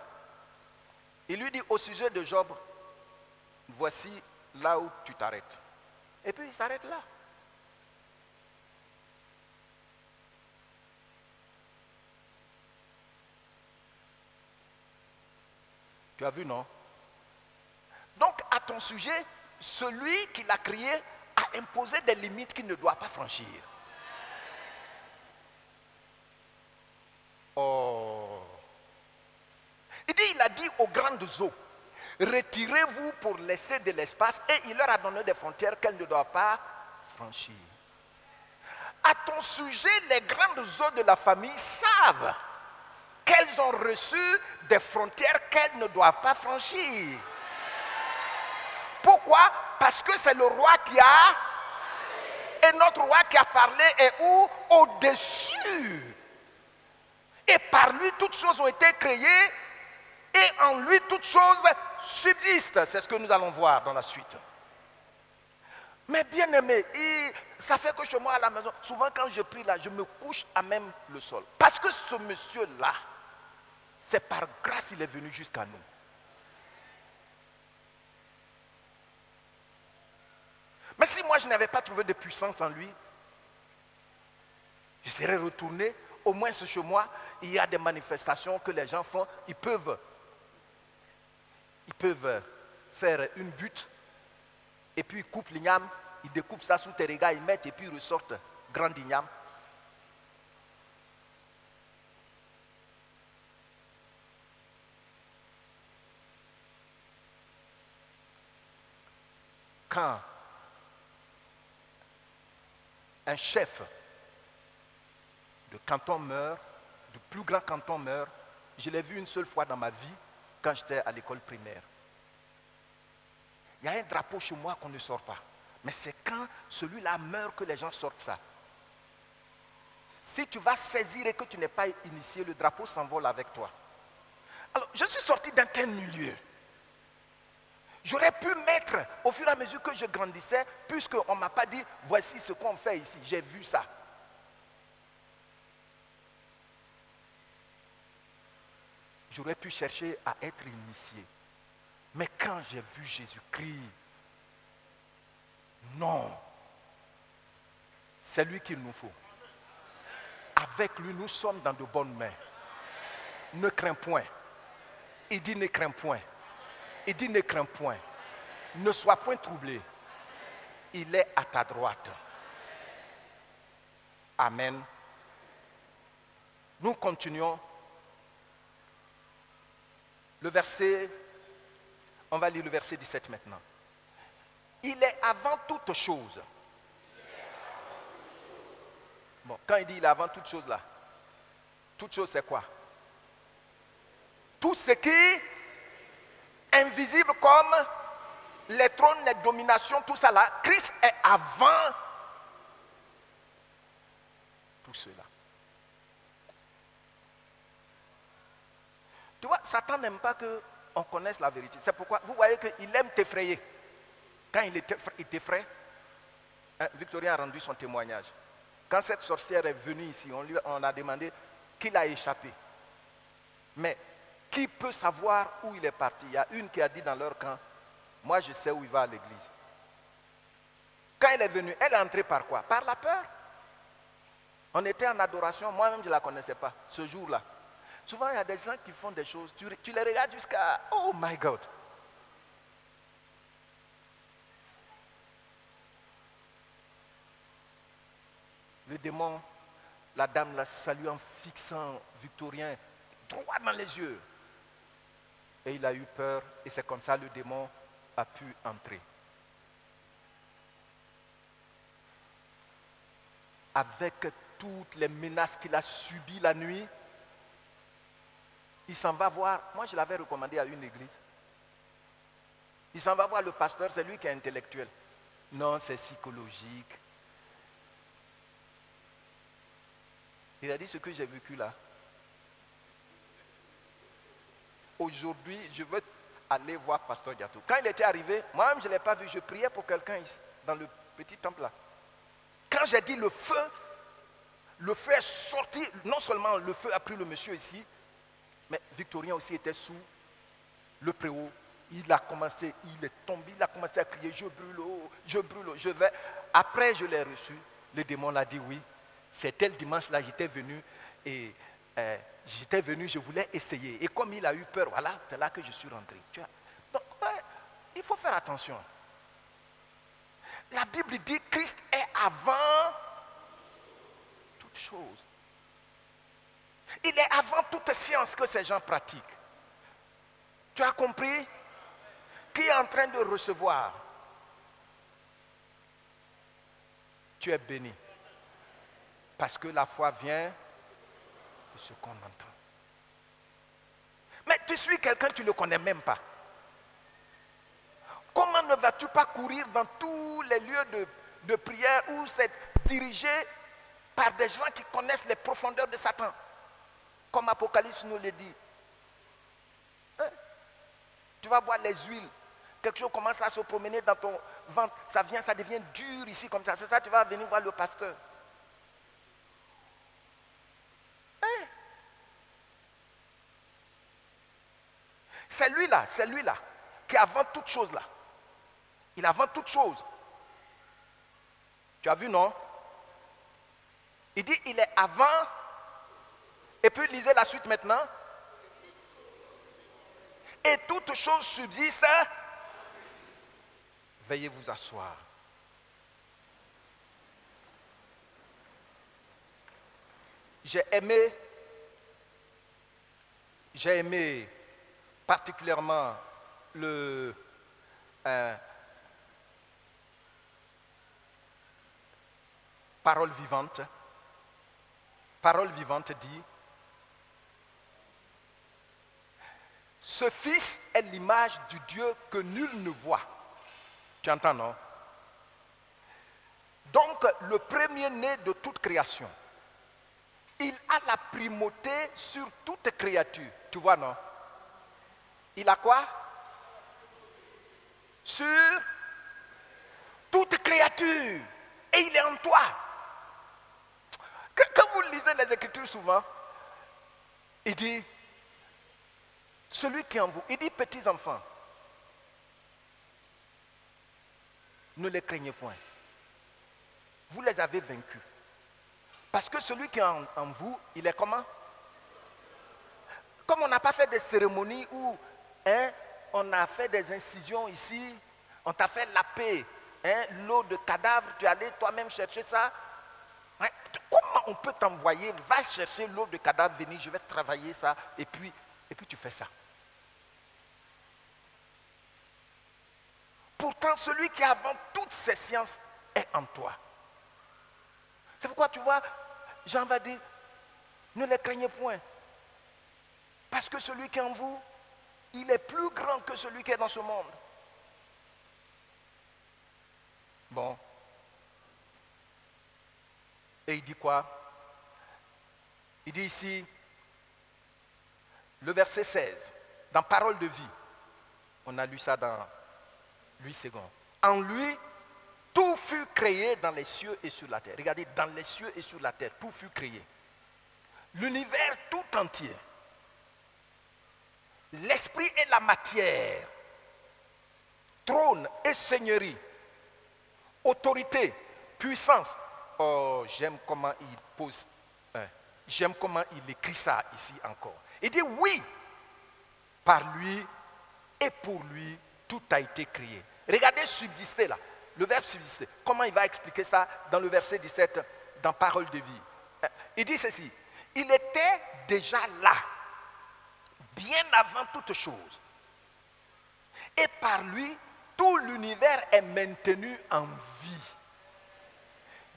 Il lui dit au sujet de Job, voici là où tu t'arrêtes. Et puis il s'arrête là. Tu as vu, non? Donc à ton sujet, celui qui l'a créé a imposé des limites qu'il ne doit pas franchir. Oh. Il a dit aux grandes eaux, retirez-vous pour laisser de l'espace, et il leur a donné des frontières qu'elles ne doivent pas franchir. À ton sujet, les grandes eaux de la famille savent qu'elles ont reçu des frontières qu'elles ne doivent pas franchir. Pourquoi? Parce que c'est le roi qui a, et notre roi qui a parlé est où? Au-dessus. Et par lui, toutes choses ont été créées, et en lui, toutes choses subsistent. C'est ce que nous allons voir dans la suite. Mais bien aimé, ça fait que chez moi à la maison, souvent quand je prie là, je me couche à même le sol. Parce que ce monsieur-là, c'est par grâce qu'il est venu jusqu'à nous. Mais si moi je n'avais pas trouvé de puissance en lui, je serais retourné. Au moins chez moi, il y a des manifestations que les gens font. Ils peuvent faire une butte, et puis ils coupent l'igname, ils découpent ça sous tes regards, ils mettent, et puis ils ressortent grand igname. Quand un chef de canton meurt, de plus grand canton meurt, je l'ai vu une seule fois dans ma vie quand j'étais à l'école primaire. Il y a un drapeau chez moi qu'on ne sort pas. Mais c'est quand celui-là meurt que les gens sortent ça. Si tu vas saisir et que tu n'es pas initié, le drapeau s'envole avec toi. Alors, je suis sorti d'un tel milieu. J'aurais pu mettre, au fur et à mesure que je grandissais, puisqu'on ne m'a pas dit, voici ce qu'on fait ici, j'ai vu ça. J'aurais pu chercher à être initié. Mais quand j'ai vu Jésus-Christ, non, c'est lui qu'il nous faut. Avec lui, nous sommes dans de bonnes mains. Ne crains point. Il dit ne crains point. Il dit ne crains point. Ne sois point troublé. Il est à ta droite. Amen. Nous continuons. Le verset, on va lire le verset 17 maintenant. Il est avant toute chose. Bon, quand il dit il est avant toute chose là, toute chose c'est quoi? Tout ce qui est invisible comme les trônes, les dominations, tout ça là, Christ est avant tout cela. Tu vois, Satan n'aime pas qu'on connaisse la vérité. C'est pourquoi, vous voyez qu'il aime t'effrayer. Quand il t'effraie, Victorien a rendu son témoignage. Quand cette sorcière est venue ici, on a demandé qu'il a échappé. Mais qui peut savoir où il est parti? Il y a une qui a dit dans leur camp, moi je sais où il va à l'église. Quand elle est venue, elle est entrée par quoi? Par la peur. On était en adoration, moi-même je ne la connaissais pas, ce jour-là. Souvent il y a des gens qui font des choses, tu les regardes jusqu'à, oh my God. Le démon, la dame l'a salué en fixant Victorien droit dans les yeux. Et il a eu peur et c'est comme ça que le démon a pu entrer. Avec toutes les menaces qu'il a subies la nuit, il s'en va voir, moi je l'avais recommandé à une église. Il s'en va voir le pasteur, c'est lui qui est intellectuel. Non, c'est psychologique. Il a dit ce que j'ai vécu là. Aujourd'hui, je veux aller voir Pasteur Diatou. Quand il était arrivé, moi-même je ne l'ai pas vu, je priais pour quelqu'un ici, dans le petit temple là. Quand j'ai dit le feu est sorti, non seulement le feu a pris le monsieur ici, mais Victorien aussi était sous le préau. Il a commencé, il est tombé, il a commencé à crier, je brûle, je vais. Après je l'ai reçu, le démon l'a dit oui. C'était le dimanche là, j'étais venu et je voulais essayer. Et comme il a eu peur, voilà, c'est là que je suis rentré. Donc, il faut faire attention. La Bible dit Christ est avant toute chose. Il est avant toute science que ces gens pratiquent. Tu as compris? Qui est en train de recevoir? Tu es béni. Parce que la foi vient de ce qu'on entend. Mais tu suis quelqu'un, tu ne le connais même pas. Comment ne vas-tu pas courir dans tous les lieux de prière où c'est dirigé par des gens qui connaissent les profondeurs de Satan? Comme Apocalypse nous le dit. Hein? Tu vas boire les huiles. Quelque chose commence à se promener dans ton ventre. Ça devient dur ici comme ça. C'est ça, tu vas venir voir le pasteur. C'est lui-là qui est avant toute chose là. Il est avant toute chose. Tu as vu, non? Il dit, il est avant. Et puis, lisez la suite maintenant. Et toute chose subsiste. Veuillez vous asseoir. J'ai aimé particulièrement le Parole vivante. Parole vivante dit, ce Fils est l'image du Dieu que nul ne voit. Tu entends, non? Donc, le premier-né de toute création. Il a la primauté sur toute créature. Tu vois, non? Il a quoi? Sur toute créature. Et il est en toi. Quand vous lisez les Écritures souvent, il dit, celui qui est en vous, il dit petits enfants, ne les craignez point. Vous les avez vaincus. Parce que celui qui est en vous, il est comment? Comme on n'a pas fait des cérémonies où on a fait des incisions ici, on t'a fait laper l'eau de cadavre, tu es allé toi-même chercher ça. Comment on peut t'envoyer, va chercher l'eau de cadavre, venir, je vais travailler ça, et puis tu fais ça. Pourtant, celui qui avant toutes ces sciences est en toi. C'est pourquoi tu vois, Jean va dire, ne les craignez point. Parce que celui qui est en vous, il est plus grand que celui qui est dans ce monde. Bon. Et il dit quoi? Il dit ici, le verset 16, dans Parole de vie. On a lu ça dans Louis II. En lui, tout fut créé dans les cieux et sur la terre. Regardez, dans les cieux et sur la terre, tout fut créé. L'univers tout entier. L'esprit et la matière. Trône et seigneurie. Autorité, puissance. Oh, j'aime comment il pose. J'aime comment il écrit ça ici encore. Il dit oui, par lui et pour lui, tout a été créé. Regardez subsister là. Le verbe subsister. Comment il va expliquer ça dans le verset 17, dans Parole de vie. Il dit ceci. Il était déjà là, bien avant toute chose. Et par lui, tout l'univers est maintenu en vie.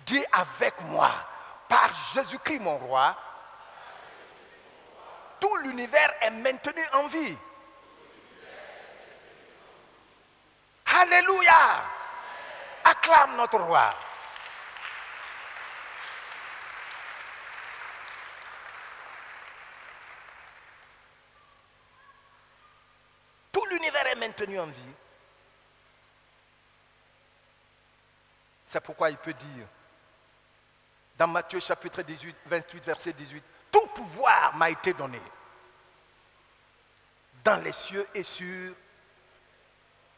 Dis avec moi, par Jésus-Christ mon roi, tout l'univers est maintenu en vie. Alléluia! Acclame notre roi. Tout l'univers est maintenu en vie. C'est pourquoi il peut dire, dans Matthieu chapitre 18, 28, verset 18, tout pouvoir m'a été donné dans les cieux et sur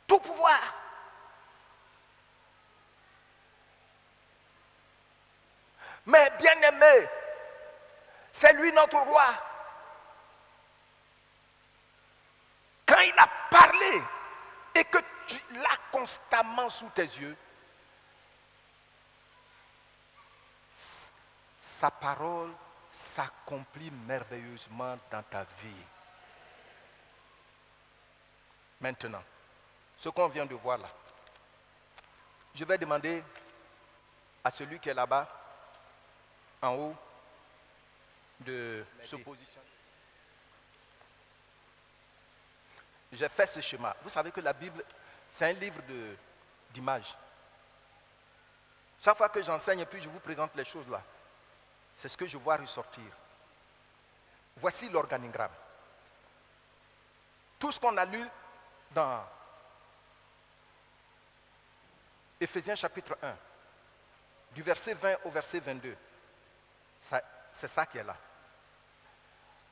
tout pouvoir. Mais bien aimé, c'est lui notre roi. Quand il a parlé et que tu l'as constamment sous tes yeux, sa parole s'accomplit merveilleusement dans ta vie. Maintenant, ce qu'on vient de voir là, je vais demander à celui qui est là-bas, en haut, de se positionner. J'ai fait ce schéma. Vous savez que la Bible, c'est un livre d'images. Chaque fois que j'enseigne et puis je vous présente les choses là, c'est ce que je vois ressortir. Voici l'organigramme. Tout ce qu'on a lu dans Éphésiens chapitre 1, du verset 20 au verset 22, c'est ça qui est là.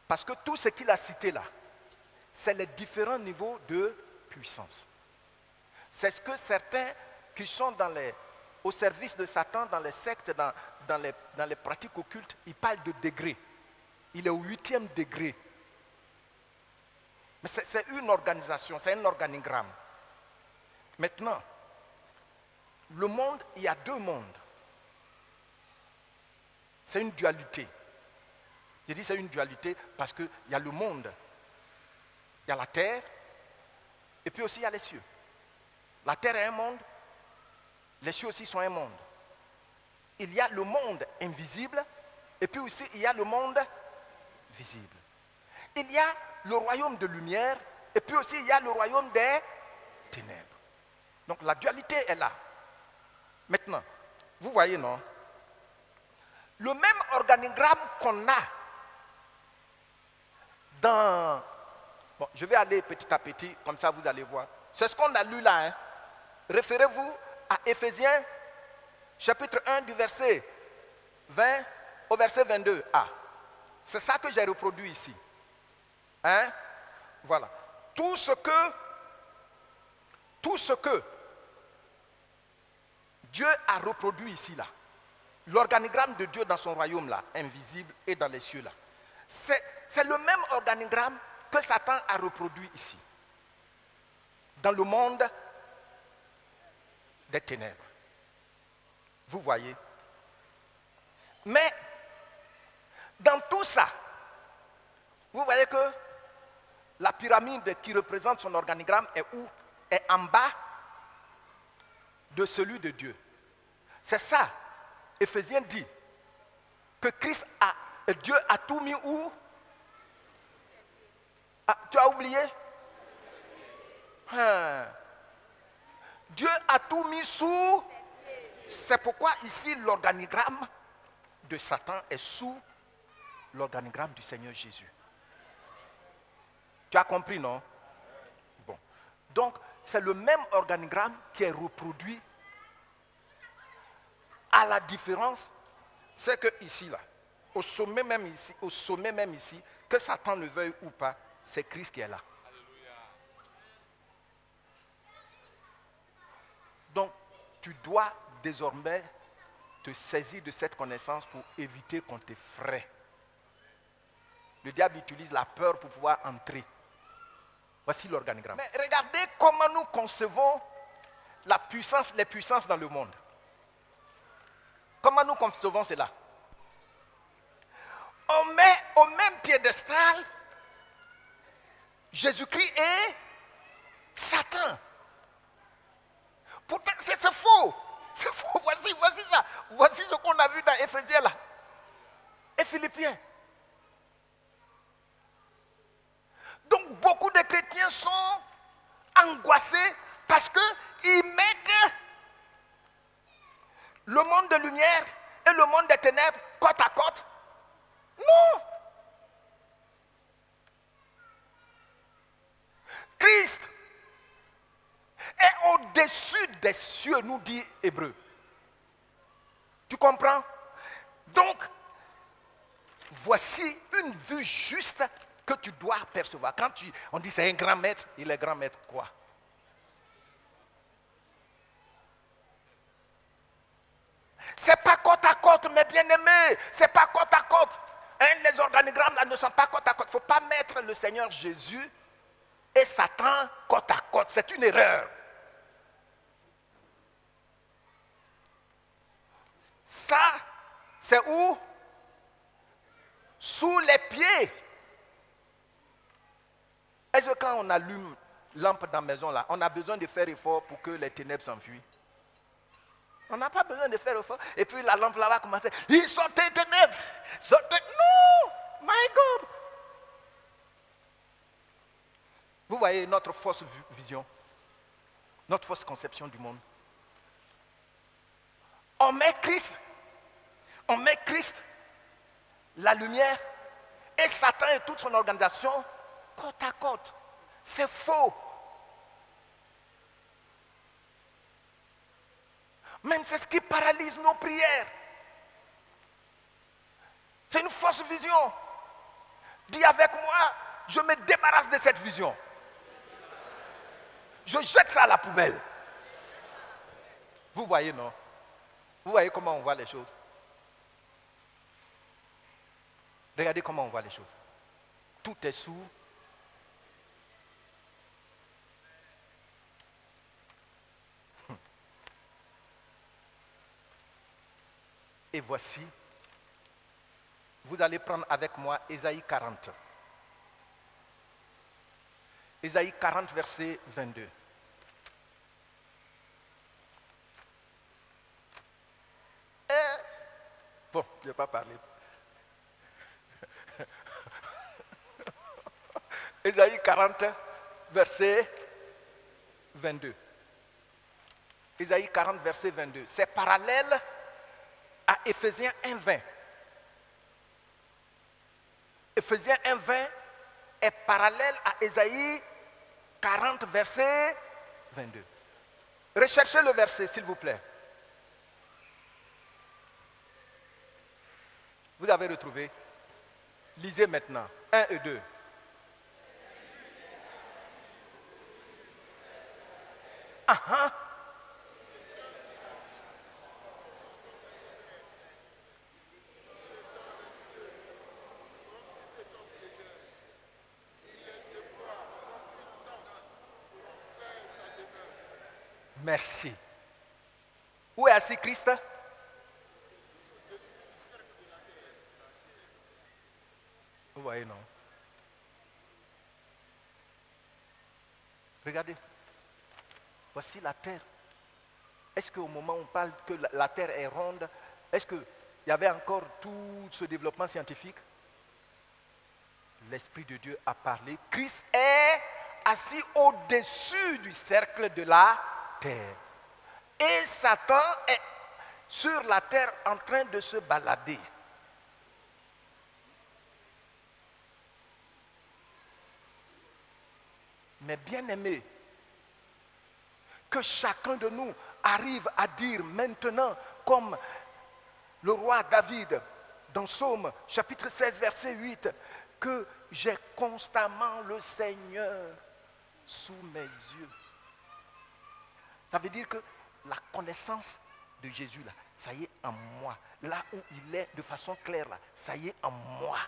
Parce que tout ce qu'il a cité là, c'est les différents niveaux de puissance. C'est ce que certains qui sont au service de Satan, dans les sectes, dans les pratiques occultes, ils parlent de degrés. Il est au 8e degré. Mais c'est une organisation, c'est un organigramme. Maintenant, le monde, il y a deux mondes. C'est une dualité. Je dis c'est une dualité parce qu'il y a le monde, il y a la terre, et puis aussi il y a les cieux. La terre est un monde, les cieux aussi sont un monde. Il y a le monde invisible, et puis aussi il y a le monde visible. Il y a le royaume de lumière, et puis aussi il y a le royaume des ténèbres. Donc la dualité est là. Maintenant, vous voyez, non? Le même organigramme qu'on a dans Bon, je vais aller petit à petit, comme ça vous allez voir. C'est ce qu'on a lu là. Hein. Référez-vous à Éphésiens, chapitre 1, du verset 20 au verset 22a. C'est ça que j'ai reproduit ici. Hein? Voilà. Tout ce que Dieu a reproduit ici, là, l'organigramme de Dieu dans son royaume, là, invisible, et dans les cieux, là, c'est le même organigramme que Satan a reproduit ici, dans le monde des ténèbres. Vous voyez? Mais, dans tout ça, vous voyez que la pyramide qui représente son organigramme est où? Est en bas de celui de Dieu. C'est ça, Éphésiens dit, que Dieu a tout mis où? Ah, tu as oublié? Dieu a tout mis sous. C'est pourquoi ici l'organigramme de Satan est sous l'organigramme du Seigneur Jésus. Tu as compris, non? Bon. Donc, c'est le même organigramme qui est reproduit. À la différence, c'est que ici, là, au sommet même ici, que Satan le veuille ou pas, c'est Christ qui est là. Donc, tu dois désormais te saisir de cette connaissance pour éviter qu'on t'effraie. Le diable utilise la peur pour pouvoir entrer. Voici l'organigramme. Mais regardez comment nous concevons les puissances dans le monde. Comment nous concevons cela? On met au même piédestal Jésus-Christ et Satan. Pourtant, c'est faux. C'est faux. Voici ça. Voici ce qu'on a vu dans Éphésiens là. Et Philippiens. Donc, beaucoup de chrétiens sont angoissés parce qu'ils mettent le monde de lumière et le monde des ténèbres côte à côte. Non. Christ est au-dessus des cieux, nous dit Hébreu. Tu comprends? Donc, voici une vue juste que tu dois percevoir. Quand on dit c'est un grand maître, il est grand maître quoi? C'est pas côte à côte, mes bien-aimés. C'est pas côte à côte. Hein, les organigrammes là ne sont pas côte à côte. Il ne faut pas mettre le Seigneur Jésus et Satan côte à côte. C'est une erreur. Ça, c'est où? Sous les pieds. Est-ce que quand on allume lampe dans la maison là, on a besoin de faire effort pour que les ténèbres s'enfuient? On n'a pas besoin de faire effort. Et puis la lampe là va commencer. Il sortait des ténèbres. Sortez. Non! My God! Vous voyez notre fausse vision, notre fausse conception du monde. On met Christ, la lumière, et Satan et toute son organisation côte à côte. C'est faux. Même c'est ce qui paralyse nos prières. C'est une fausse vision. Dis avec moi, je me débarrasse de cette vision. Je jette ça à la poubelle. Vous voyez, non? Vous voyez comment on voit les choses? Regardez comment on voit les choses. Tout est sous. Et voici, vous allez prendre avec moi Ésaïe 40. Ésaïe 40, verset 22. Bon, je ne vais pas parler. Ésaïe 40, verset 22. Ésaïe 40, verset 22. C'est parallèle à Éphésiens 1, 20. Éphésiens 1, 20 est parallèle à Ésaïe 40, verset 22. Recherchez le verset, s'il vous plaît. Vous avez retrouvé? Lisez maintenant. 1 et 2. Ah ah. Merci. Où est assis Christ? Vous voyez, non? Regardez. Voici la terre. Est-ce qu'au moment où on parle que la terre est ronde, est-ce qu'il y avait encore tout ce développement scientifique? L'Esprit de Dieu a parlé. Christ est assis au-dessus du cercle de la terre. Et Satan est sur la terre en train de se balader. Mais bien aimé, que chacun de nous arrive à dire maintenant, comme le roi David, dans Psaume chapitre 16, verset 8, que j'ai constamment le Seigneur sous mes yeux. Ça veut dire que la connaissance de Jésus, là, ça y est en moi. Là où il est de façon claire, là, ça y est en moi.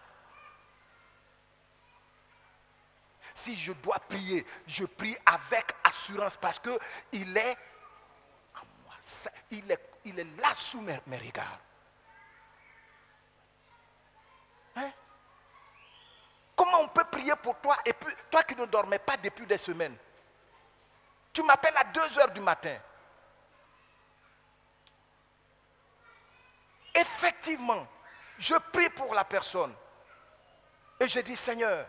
Si je dois prier, je prie avec assurance parce qu'il est en moi. Il est là sous mes regards. Hein? Comment on peut prier pour toi et puis toi qui ne dormais pas depuis des semaines? Tu m'appelles à 2 heures du matin. Effectivement, je prie pour la personne. Et je dis, Seigneur,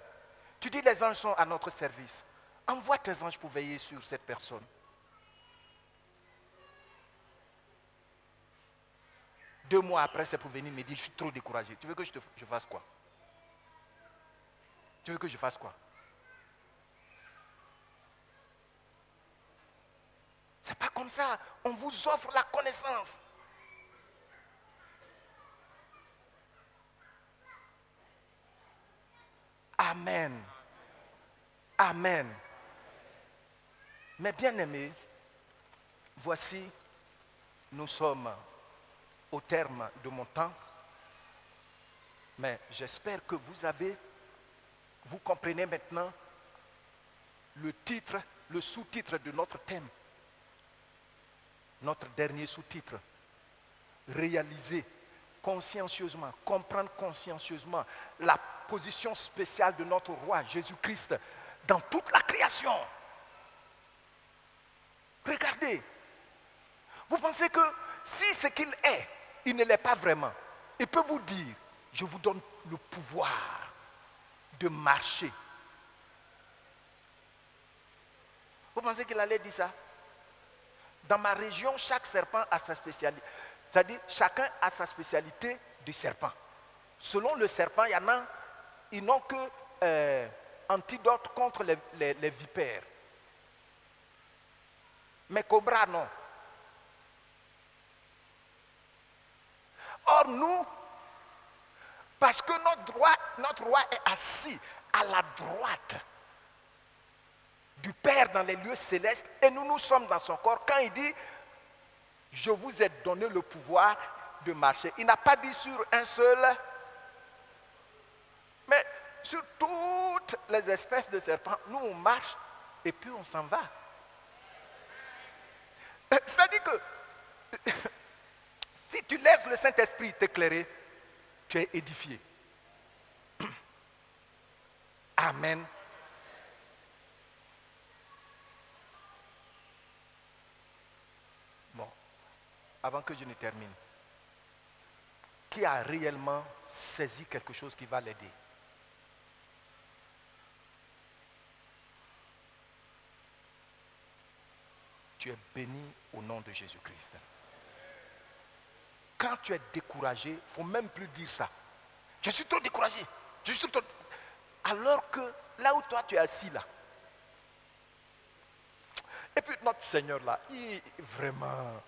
tu dis les anges sont à notre service. Envoie tes anges pour veiller sur cette personne. Deux mois après, c'est pour venir me dire, je suis trop découragé. Tu veux que je fasse quoi? Tu veux que je fasse quoi? C'est pas comme ça. On vous offre la connaissance. Amen. Amen. Mes bien-aimés, voici, nous sommes au terme de mon temps, mais j'espère que vous comprenez maintenant le titre, le sous-titre de notre thème. Notre dernier sous-titre, réaliser consciencieusement, comprendre consciencieusement la position spéciale de notre roi Jésus-Christ dans toute la création. Regardez, vous pensez que si ce qu'il est, il ne l'est pas vraiment, il peut vous dire, je vous donne le pouvoir de marcher. Vous pensez qu'il allait dire ça? Dans ma région, chaque serpent a sa spécialité. C'est-à-dire, chacun a sa spécialité du serpent. Selon le serpent, il y en a, ils n'ont que antidote contre les vipères. Mais cobra, non. Or, nous, parce que notre roi est assis à la droite du Père dans les lieux célestes, et nous sommes dans son corps, quand il dit, je vous ai donné le pouvoir de marcher. Il n'a pas dit sur un seul, mais sur toutes les espèces de serpents. Nous, on marche et puis on s'en va. C'est-à-dire que si tu laisses le Saint-Esprit t'éclairer, tu es édifié. Amen. Bon, avant que je ne termine, qui a réellement saisi quelque chose qui va l'aider? Tu es béni au nom de Jésus-Christ. Quand tu es découragé, il ne faut même plus dire ça. Je suis trop découragé. Alors que là où toi tu es assis là. Et puis notre Seigneur là, vraiment.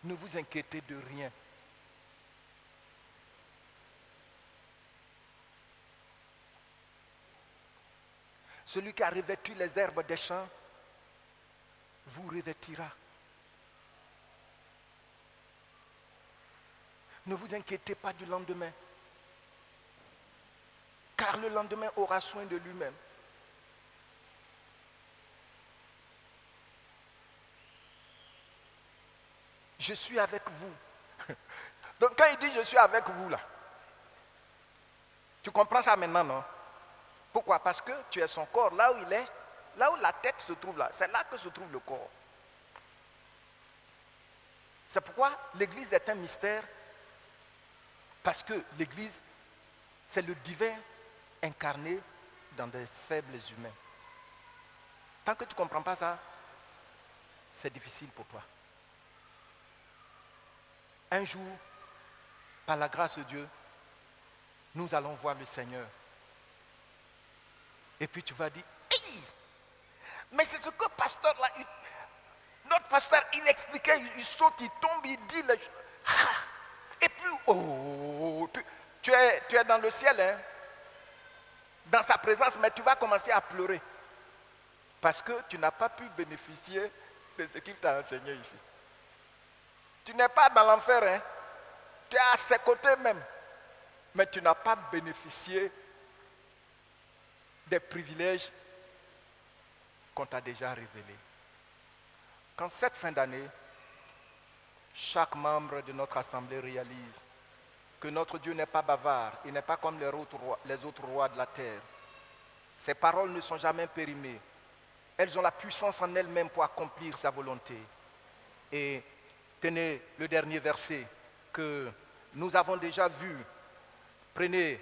Ne vous inquiétez de rien. Celui qui a revêtu les herbes des champs vous revêtira. Ne vous inquiétez pas du lendemain, car le lendemain aura soin de lui-même. Je suis avec vous. Donc quand il dit je suis avec vous là, tu comprends ça maintenant, non? Pourquoi? Parce que tu es son corps, là où il est, là où la tête se trouve là, c'est là que se trouve le corps. C'est pourquoi l'Église est un mystère, parce que l'Église, c'est le divin incarné dans des faibles humains. Tant que tu ne comprends pas ça, c'est difficile pour toi. Un jour, par la grâce de Dieu, nous allons voir le Seigneur. Et puis tu vas dire, hey, mais c'est ce que pasteur là, notre pasteur, il expliquait, il saute, il tombe, il dit, et puis, puis tu es dans le ciel, hein, dans sa présence, mais tu vas commencer à pleurer. Parce que tu n'as pas pu bénéficier de ce qu'il t'a enseigné ici. Tu n'es pas dans l'enfer, hein, tu es à ses côtés même, mais tu n'as pas bénéficié des privilèges qu'on t'a déjà révélés. Quand cette fin d'année, chaque membre de notre assemblée réalise que notre Dieu n'est pas bavard, il n'est pas comme les autres rois de la terre. Ses paroles ne sont jamais périmées. Elles ont la puissance en elles-mêmes pour accomplir sa volonté. Et tenez le dernier verset que nous avons déjà vu. Prenez,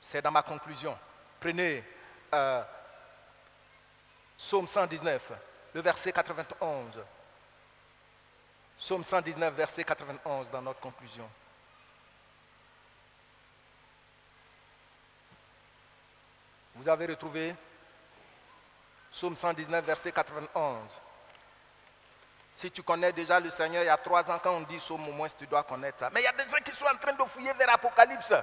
c'est dans ma conclusion, prenez Psaume 119, le verset 91. Psaume 119, verset 91 dans notre conclusion. Vous avez retrouvé Psaume 119, verset 91. Si tu connais déjà le Seigneur, il y a 3 ans, quand on dit Psaume, au moins tu dois connaître ça. Mais il y a des gens qui sont en train de fouiller vers Apocalypse.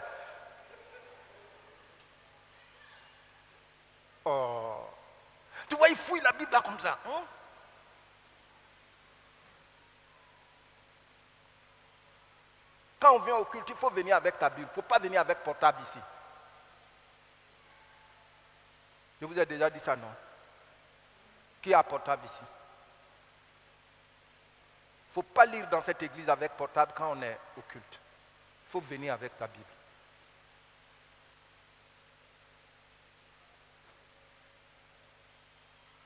Oh. Tu vois, ils fouillent la Bible là comme ça. Hein? Quand on vient au culte, il faut venir avec ta Bible. Il ne faut pas venir avec portable ici. Je vous ai déjà dit ça, non? Qui a portable ici? Il ne faut pas lire dans cette église avec portable quand on est au culte. Il faut venir avec ta Bible.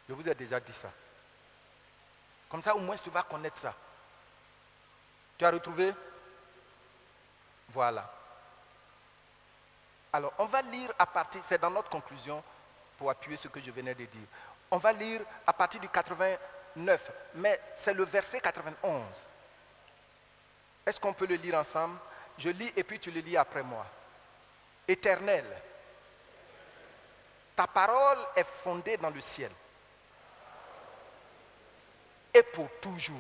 Je vous ai déjà dit ça. Comme ça, au moins, tu vas connaître ça. Tu as retrouvé? Voilà. Alors, on va lire à partir, c'est dans notre conclusion, pour appuyer ce que je venais de dire. On va lire à partir du 89, mais c'est le verset 91. Est-ce qu'on peut le lire ensemble? Je lis et puis tu le lis après moi. Éternel, ta parole est fondée dans le ciel. Et pour toujours.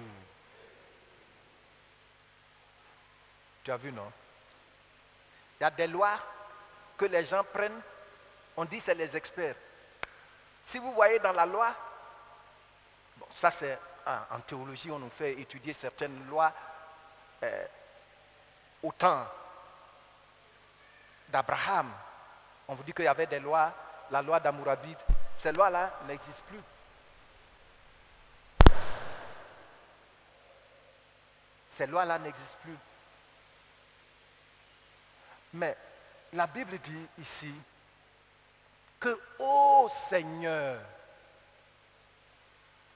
Tu as vu, non? Il y a des lois que les gens prennent, on dit c'est les experts. Si vous voyez dans la loi, bon, ça c'est en théologie, on nous fait étudier certaines lois au temps d'Abraham. On vous dit qu'il y avait des lois, la loi d'Hammurabi. Ces lois-là n'existent plus. Ces lois-là n'existent plus. Mais la Bible dit ici que, ô Seigneur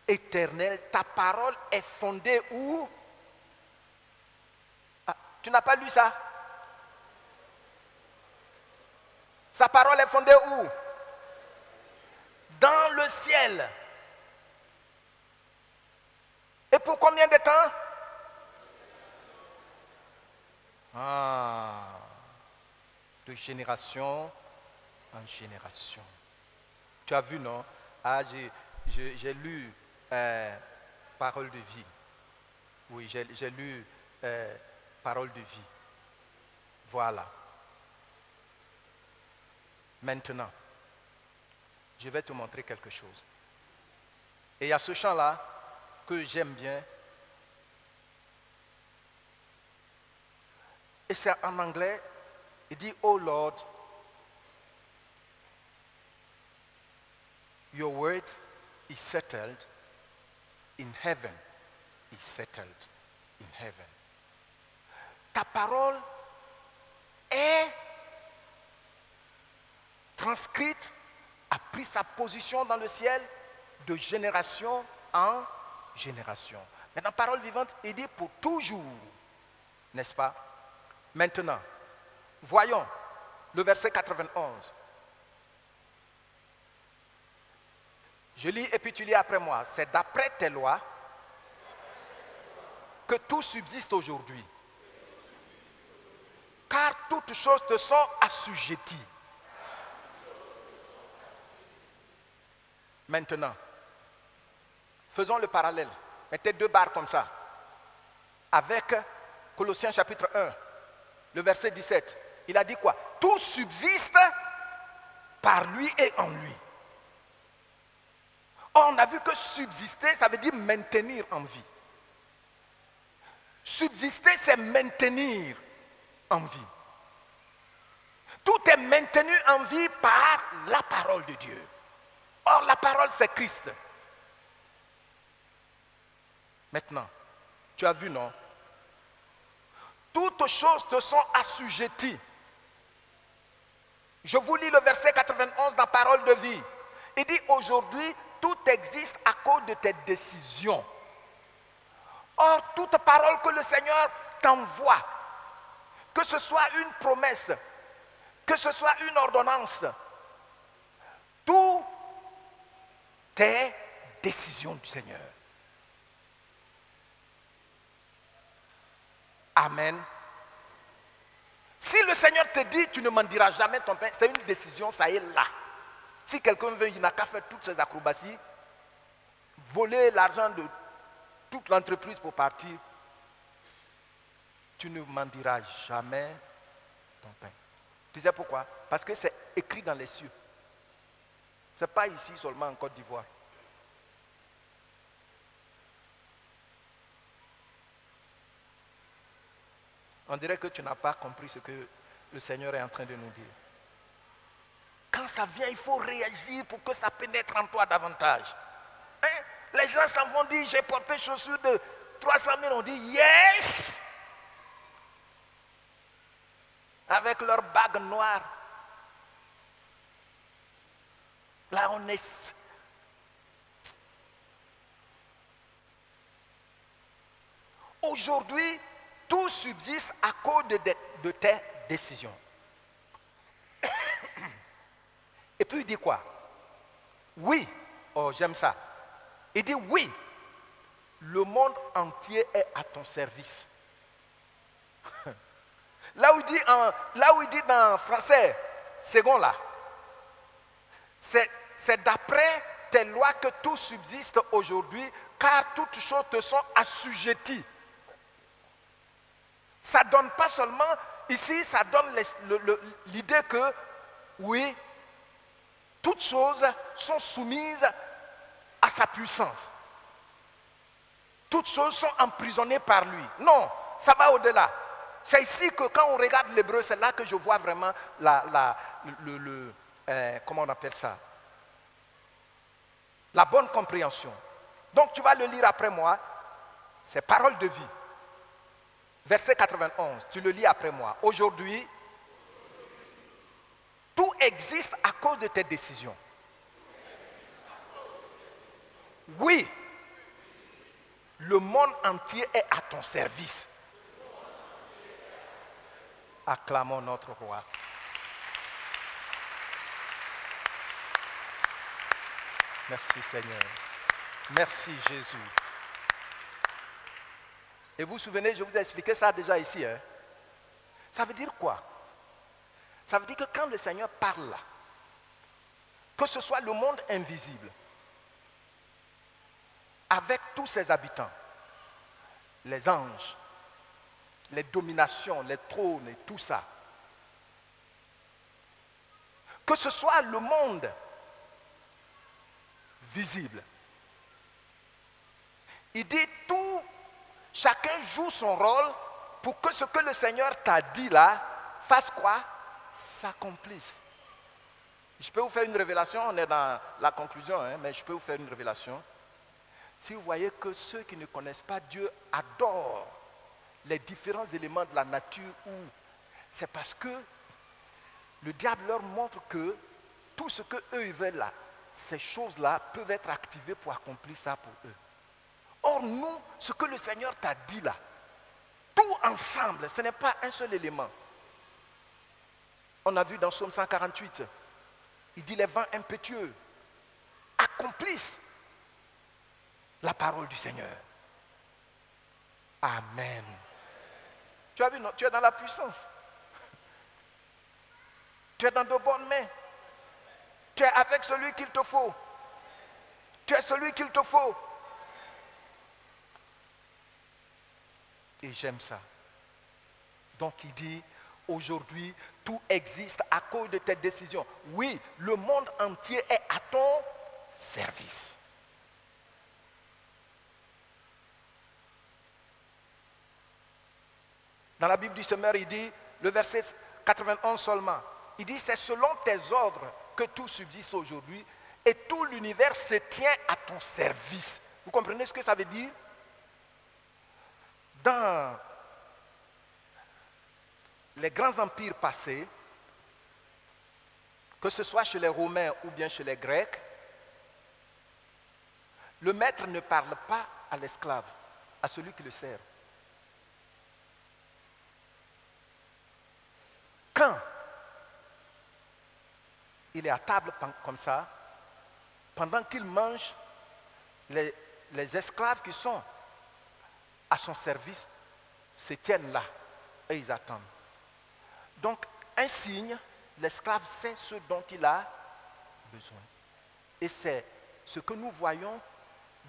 éternel, ta parole est fondée où? Ah, tu n'as pas lu ça? Sa parole est fondée où? Dans le ciel. Et pour combien de temps? Ah, de génération en génération. Tu as vu, non? Ah, j'ai lu Parole de vie. Oui, j'ai lu Parole de vie. Voilà. Maintenant, je vais te montrer quelque chose. Et il y a ce chant-là que j'aime bien. Et c'est en anglais. Il dit, Oh Lord, your word is settled in heaven. Is settled in heaven. Ta parole est transcrite, a pris sa position dans le ciel de génération en génération. Mais dans Parole vivante, il dit pour toujours, n'est-ce pas? Maintenant, voyons le verset 91. Je lis et puis tu lis après moi. C'est d'après tes lois que tout subsiste aujourd'hui. Car toutes choses te sont assujetties. Maintenant, faisons le parallèle. Mettez 2 barres comme ça. Avec Colossiens chapitre 1, le verset 17. Il a dit quoi? Tout subsiste par lui et en lui. Or, on a vu que subsister, ça veut dire maintenir en vie. Subsister, c'est maintenir en vie. Tout est maintenu en vie par la parole de Dieu. Or, la parole, c'est Christ. Maintenant, tu as vu, non? Toutes choses te sont assujetties. Je vous lis le verset 91 dans Parole de vie. Il dit, aujourd'hui, tout existe à cause de tes décisions. Or, toute parole que le Seigneur t'envoie, que ce soit une promesse, que ce soit une ordonnance, tout est décision du Seigneur. Amen. Si le Seigneur te dit, tu ne m'en diras jamais ton pain, c'est une décision, ça est là. Si quelqu'un veut, il n'a qu'à faire toutes ces acrobaties, voler l'argent de toute l'entreprise pour partir, tu ne m'en diras jamais ton pain. Tu sais pourquoi? Parce que c'est écrit dans les cieux. Ce n'est pas ici seulement en Côte d'Ivoire. On dirait que tu n'as pas compris ce que le Seigneur est en train de nous dire. Quand ça vient, il faut réagir pour que ça pénètre en toi davantage. Hein? Les gens s'en vont dire, j'ai porté chaussures de 300 000, on dit yes! Avec leur bague noire. Là, on est... Aujourd'hui, tout subsiste à cause de tes décisions. Et puis il dit quoi? Oui, oh j'aime ça. Il dit oui, le monde entier est à ton service. Là où il dit dans français, second là, c'est d'après tes lois que tout subsiste aujourd'hui, car toutes choses te sont assujetties. Ça ne donne pas seulement, ici, ça donne l'idée que, oui, toutes choses sont soumises à sa puissance. Toutes choses sont emprisonnées par lui. Non, ça va au-delà. C'est ici que quand on regarde l'hébreu, c'est là que je vois vraiment comment on appelle ça? La bonne compréhension. Donc tu vas le lire après moi. C'est parole de vie. Verset 91, tu le lis après moi. Aujourd'hui, tout existe à cause de tes décisions. Oui, le monde entier est à ton service. Acclamons notre roi. Merci Seigneur. Merci Jésus. Et vous vous souvenez, je vous ai expliqué ça déjà ici. Hein? Ça veut dire quoi? Ça veut dire que quand le Seigneur parle là, que ce soit le monde invisible, avec tous ses habitants, les anges, les dominations, les trônes et tout ça, que ce soit le monde visible, il dit tout, chacun joue son rôle pour que ce que le Seigneur t'a dit là, fasse quoi? S'accomplisse. Je peux vous faire une révélation, on est dans la conclusion, hein, mais je peux vous faire une révélation. Si vous voyez que ceux qui ne connaissent pas Dieu adorent les différents éléments de la nature, c'est parce que le diable leur montre que tout ce qu'eux ils veulent là, ces choses-là peuvent être activées pour accomplir ça pour eux. Or nous, ce que le Seigneur t'a dit là, tout ensemble, ce n'est pas un seul élément. On a vu dans Psaume 148, il dit les vents impétueux accomplissent la parole du Seigneur. Amen. Tu as vu, non? Tu es dans la puissance. Tu es dans de bonnes mains. Tu es avec celui qu'il te faut. Tu es celui qu'il te faut. Et j'aime ça. Donc il dit, aujourd'hui, tout existe à cause de tes décisions. Oui, le monde entier est à ton service. Dans la Bible du Semeur, il dit, le verset 91 seulement, il dit, c'est selon tes ordres que tout subsiste aujourd'hui et tout l'univers se tient à ton service. Vous comprenez ce que ça veut dire? Dans les grands empires passés, que ce soit chez les Romains ou bien chez les Grecs, le maître ne parle pas à l'esclave, à celui qui le sert. Quand il est à table comme ça, pendant qu'il mange, les esclaves qui sont à son service se tiennent là et ils attendent. Donc, un signe, l'esclave sait ce dont il a besoin. Et c'est ce que nous voyons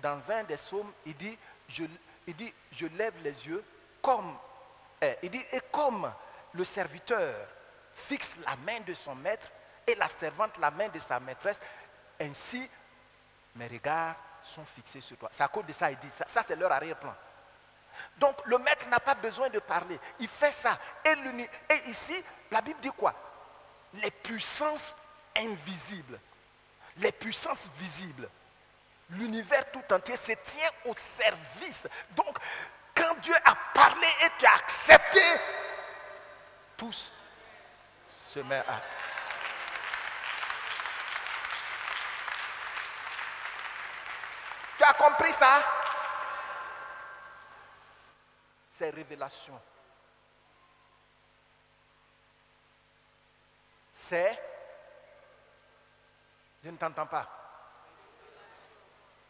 dans un des psaumes. Il dit, je lève les yeux comme, il dit, et comme le serviteur fixe la main de son maître et la servante la main de sa maîtresse, ainsi mes regards sont fixés sur toi. C'est à cause de ça, il dit ça. Ça, c'est leur arrière-plan. Donc, le maître n'a pas besoin de parler. Il fait ça. Et ici, la Bible dit quoi? Les puissances invisibles, les puissances visibles, l'univers tout entier se tient au service. Donc, quand Dieu a parlé et tu as accepté, tous se mettent à... Tu as compris ça? C'est révélation. C'est... Je ne t'entends pas.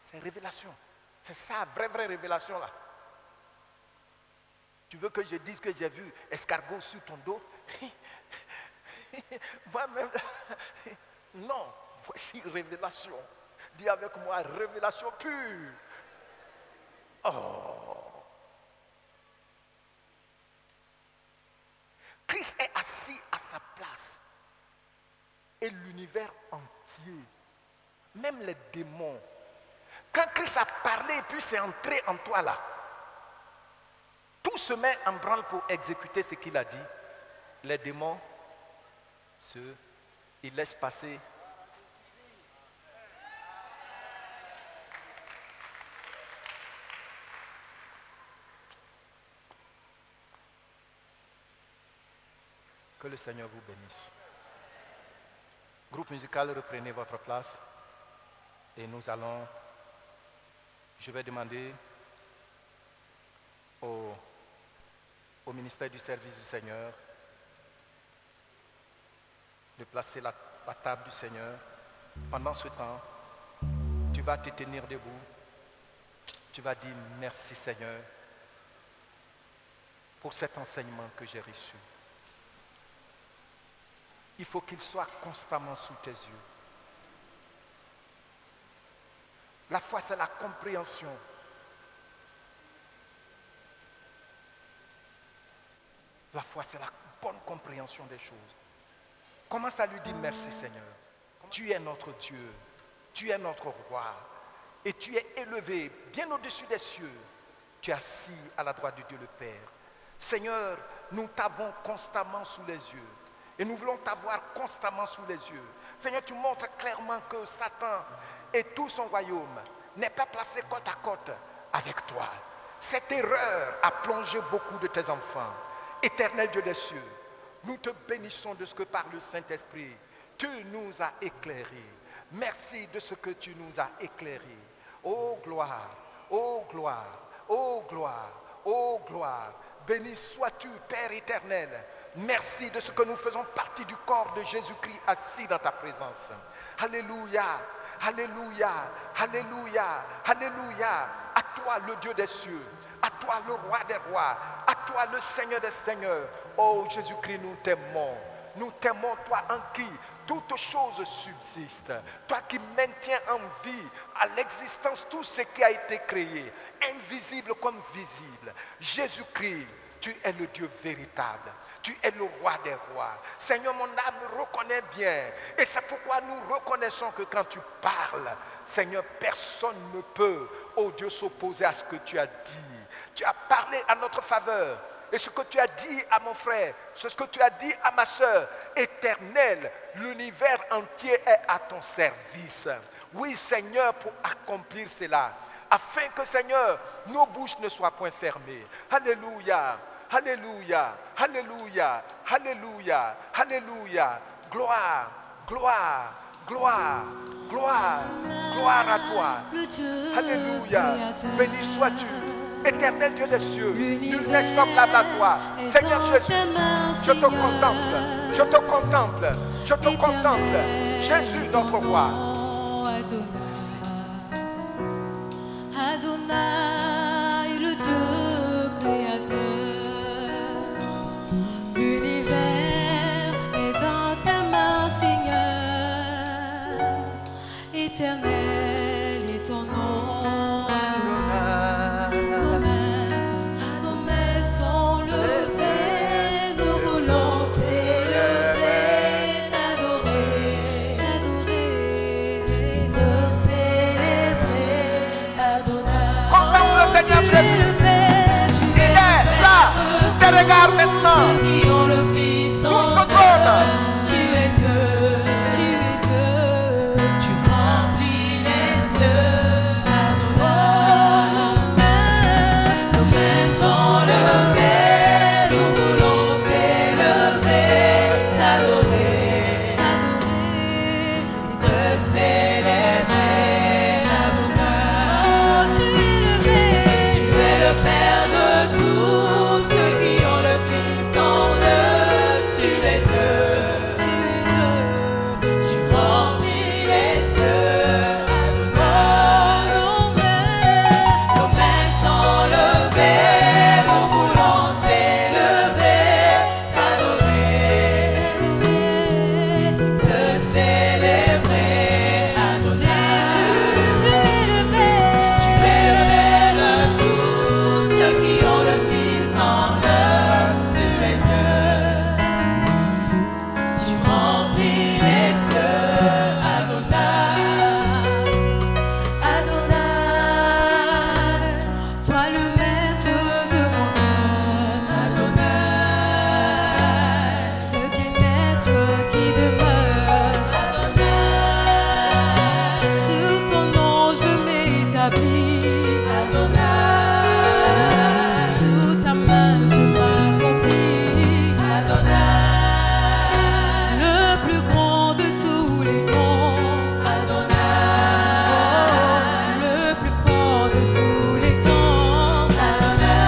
C'est révélation. C'est ça, vraie révélation là. Tu veux que je dise que j'ai vu escargot sur ton dos? Moi-même, non, voici révélation. Dis avec moi, révélation pure. Oh. Christ est assis à sa place. Et l'univers entier, même les démons. Quand Christ a parlé et puis c'est entré en toi là, tout se met en branle pour exécuter ce qu'il a dit. Les démons, ils laissent passer. Que le Seigneur vous bénisse. Groupe musical, reprenez votre place et nous allons, je vais demander au ministère du service du Seigneur de placer la table du Seigneur. Pendant ce temps, tu vas te tenir debout, tu vas dire merci Seigneur pour cet enseignement que j'ai reçu. il faut qu'il soit constamment sous tes yeux. La foi, c'est la compréhension. La foi, c'est la bonne compréhension des choses. Commence à lui dire merci Seigneur. Tu es notre Dieu, tu es notre roi et tu es élevé bien au-dessus des cieux. Tu es assis à la droite de Dieu le Père. Seigneur, nous t'avons constamment sous les yeux et nous voulons t'avoir constamment sous les yeux. Seigneur, tu montres clairement que Satan et tout son royaume n'est pas placé côte à côte avec toi. Cette erreur a plongé beaucoup de tes enfants. Éternel Dieu des cieux, nous te bénissons de ce que par le Saint-Esprit, tu nous as éclairés. Merci de ce que tu nous as éclairés. Oh gloire, oh gloire, oh gloire, oh gloire. Béni sois-tu, Père éternel. Merci de ce que nous faisons partie du corps de Jésus-Christ assis dans ta présence. Alléluia, alléluia, alléluia, alléluia. À toi le Dieu des cieux, à toi le roi des rois, à toi le Seigneur des seigneurs. Oh Jésus-Christ, nous t'aimons. Nous t'aimons, toi en qui toutes choses subsistent. Toi qui maintiens en vie à l'existence tout ce qui a été créé, invisible comme visible. Jésus-Christ, tu es le Dieu véritable. Tu es le roi des rois. Seigneur, mon âme reconnaît bien. Et c'est pourquoi nous reconnaissons que quand tu parles, Seigneur, personne ne peut, oh Dieu, s'opposer à ce que tu as dit. Tu as parlé à notre faveur. Et ce que tu as dit à mon frère, ce que tu as dit à ma soeur, éternel, l'univers entier est à ton service. Oui, Seigneur, pour accomplir cela, afin que, Seigneur, nos bouches ne soient point fermées. Alléluia, alléluia, alléluia, alléluia, alléluia. Gloire, gloire, gloire, gloire, gloire à toi. Alléluia, béni sois-tu. Éternel Dieu des cieux, nul n'est semblable à toi. Seigneur Jésus, je te contemple, je te contemple, je te contemple. Jésus, notre roi. Adonai, le Dieu créateur. L'univers est dans ta main, Seigneur. Éternel est ton nom. Regarde maintenant. Ceux qui ont le Fils Tout se en donne. eux. Tu es Dieu, tu es Dieu. Tu remplis les cieux. Adonai. Nos mains sont levées, nous voulons t'élever, t'adorer, t'adorer, te célébrer. Adonai. Oh, tu es le Père de tous ceux qui ont le Fils en eux. Tu es Dieu, tu remplis les cieux. Adonai, nos mains sont levées, nous voulons t'élever, t'adorer, te célébrer. Adonai, Jésus, tu es le Père de tous ceux qui ont le Fils en eux. Tu es Dieu, tu remplis les cieux. Adonai, Adonai, toi le maître de mon âme. Adonai, ce bien-être qui demeure. Adonai, sous ton nom je m'établis. Adonai, sous ta main je m'accomplis. Adonai, le plus grand de tous les noms. Adonai, le plus fort de tous les temps. Adonai,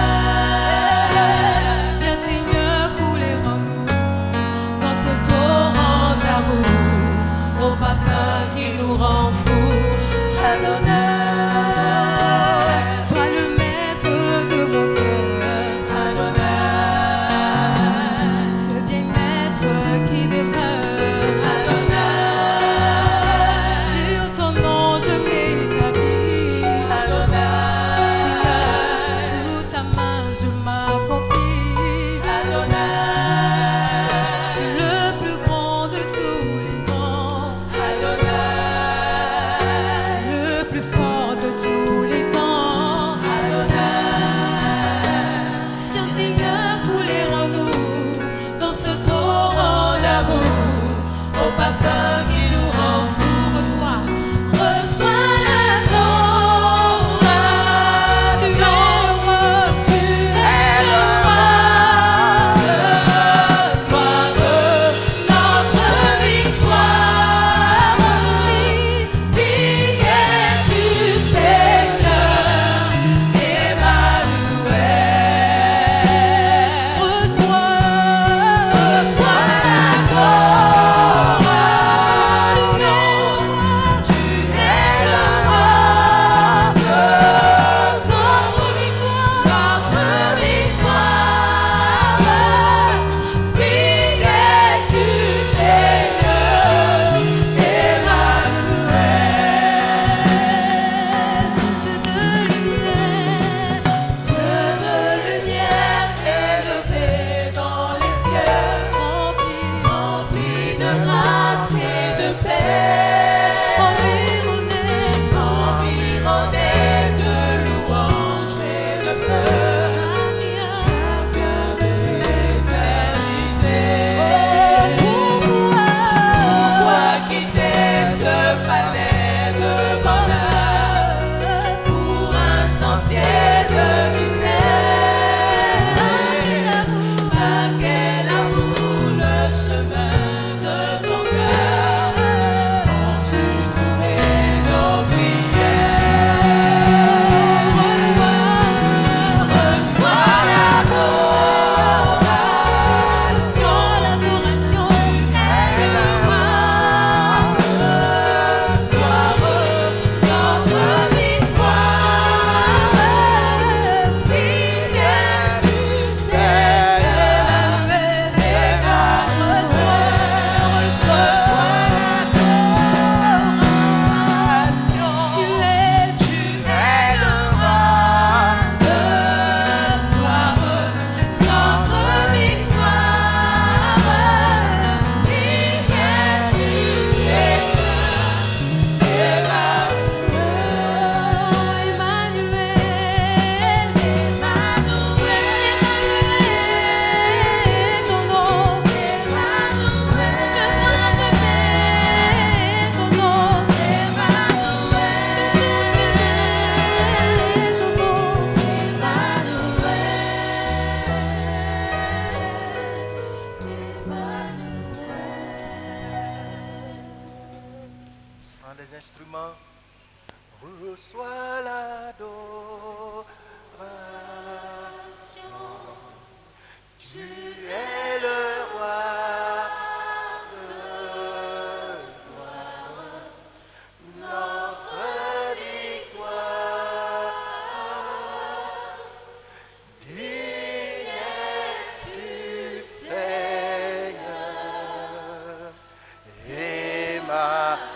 viens Seigneur couler en nous dans ce torrent d'amour, au parfum qui nous rend fous. Adonai, toi le maître de mon cœur. Adonai, ce bien-être qui demeure. Chant des instruments. Reçois l'adoration. Tu es le roi de gloire, notre victoire. Digne es-tu, Seigneur, Emmanuel.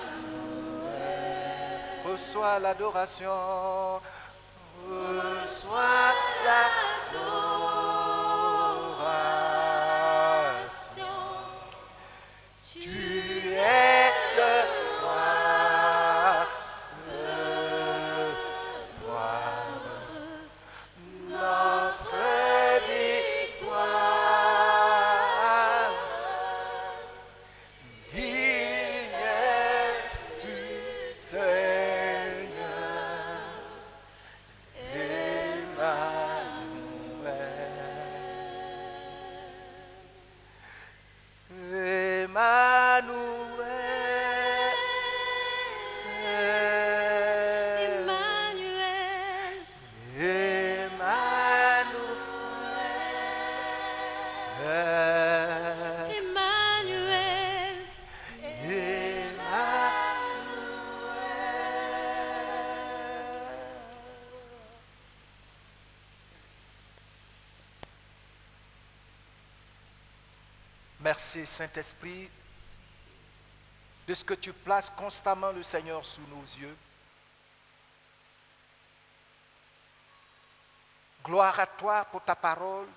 Reçois l'adoration. Reçois l'adoration. Tu es le roi de gloire, notre victoire. Digne es-tu, Seigneur, Emmanuel, Emmanuel, Merci Saint-Esprit de ce que tu places constamment le Seigneur sous nos yeux. Gloire à toi pour ta parole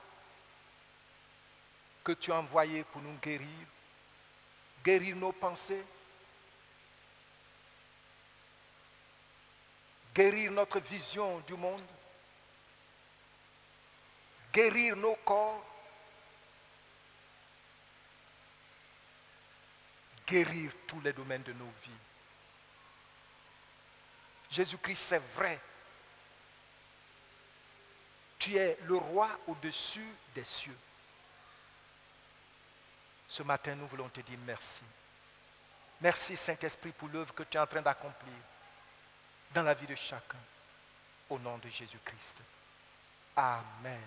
que tu as envoyée pour nous guérir, guérir nos pensées, guérir notre vision du monde, guérir nos corps, guérir tous les domaines de nos vies. Jésus-Christ, c'est vrai. Tu es le roi au-dessus des cieux. Ce matin, nous voulons te dire merci. Merci, Saint-Esprit, pour l'œuvre que tu es en train d'accomplir dans la vie de chacun. Au nom de Jésus-Christ. Amen.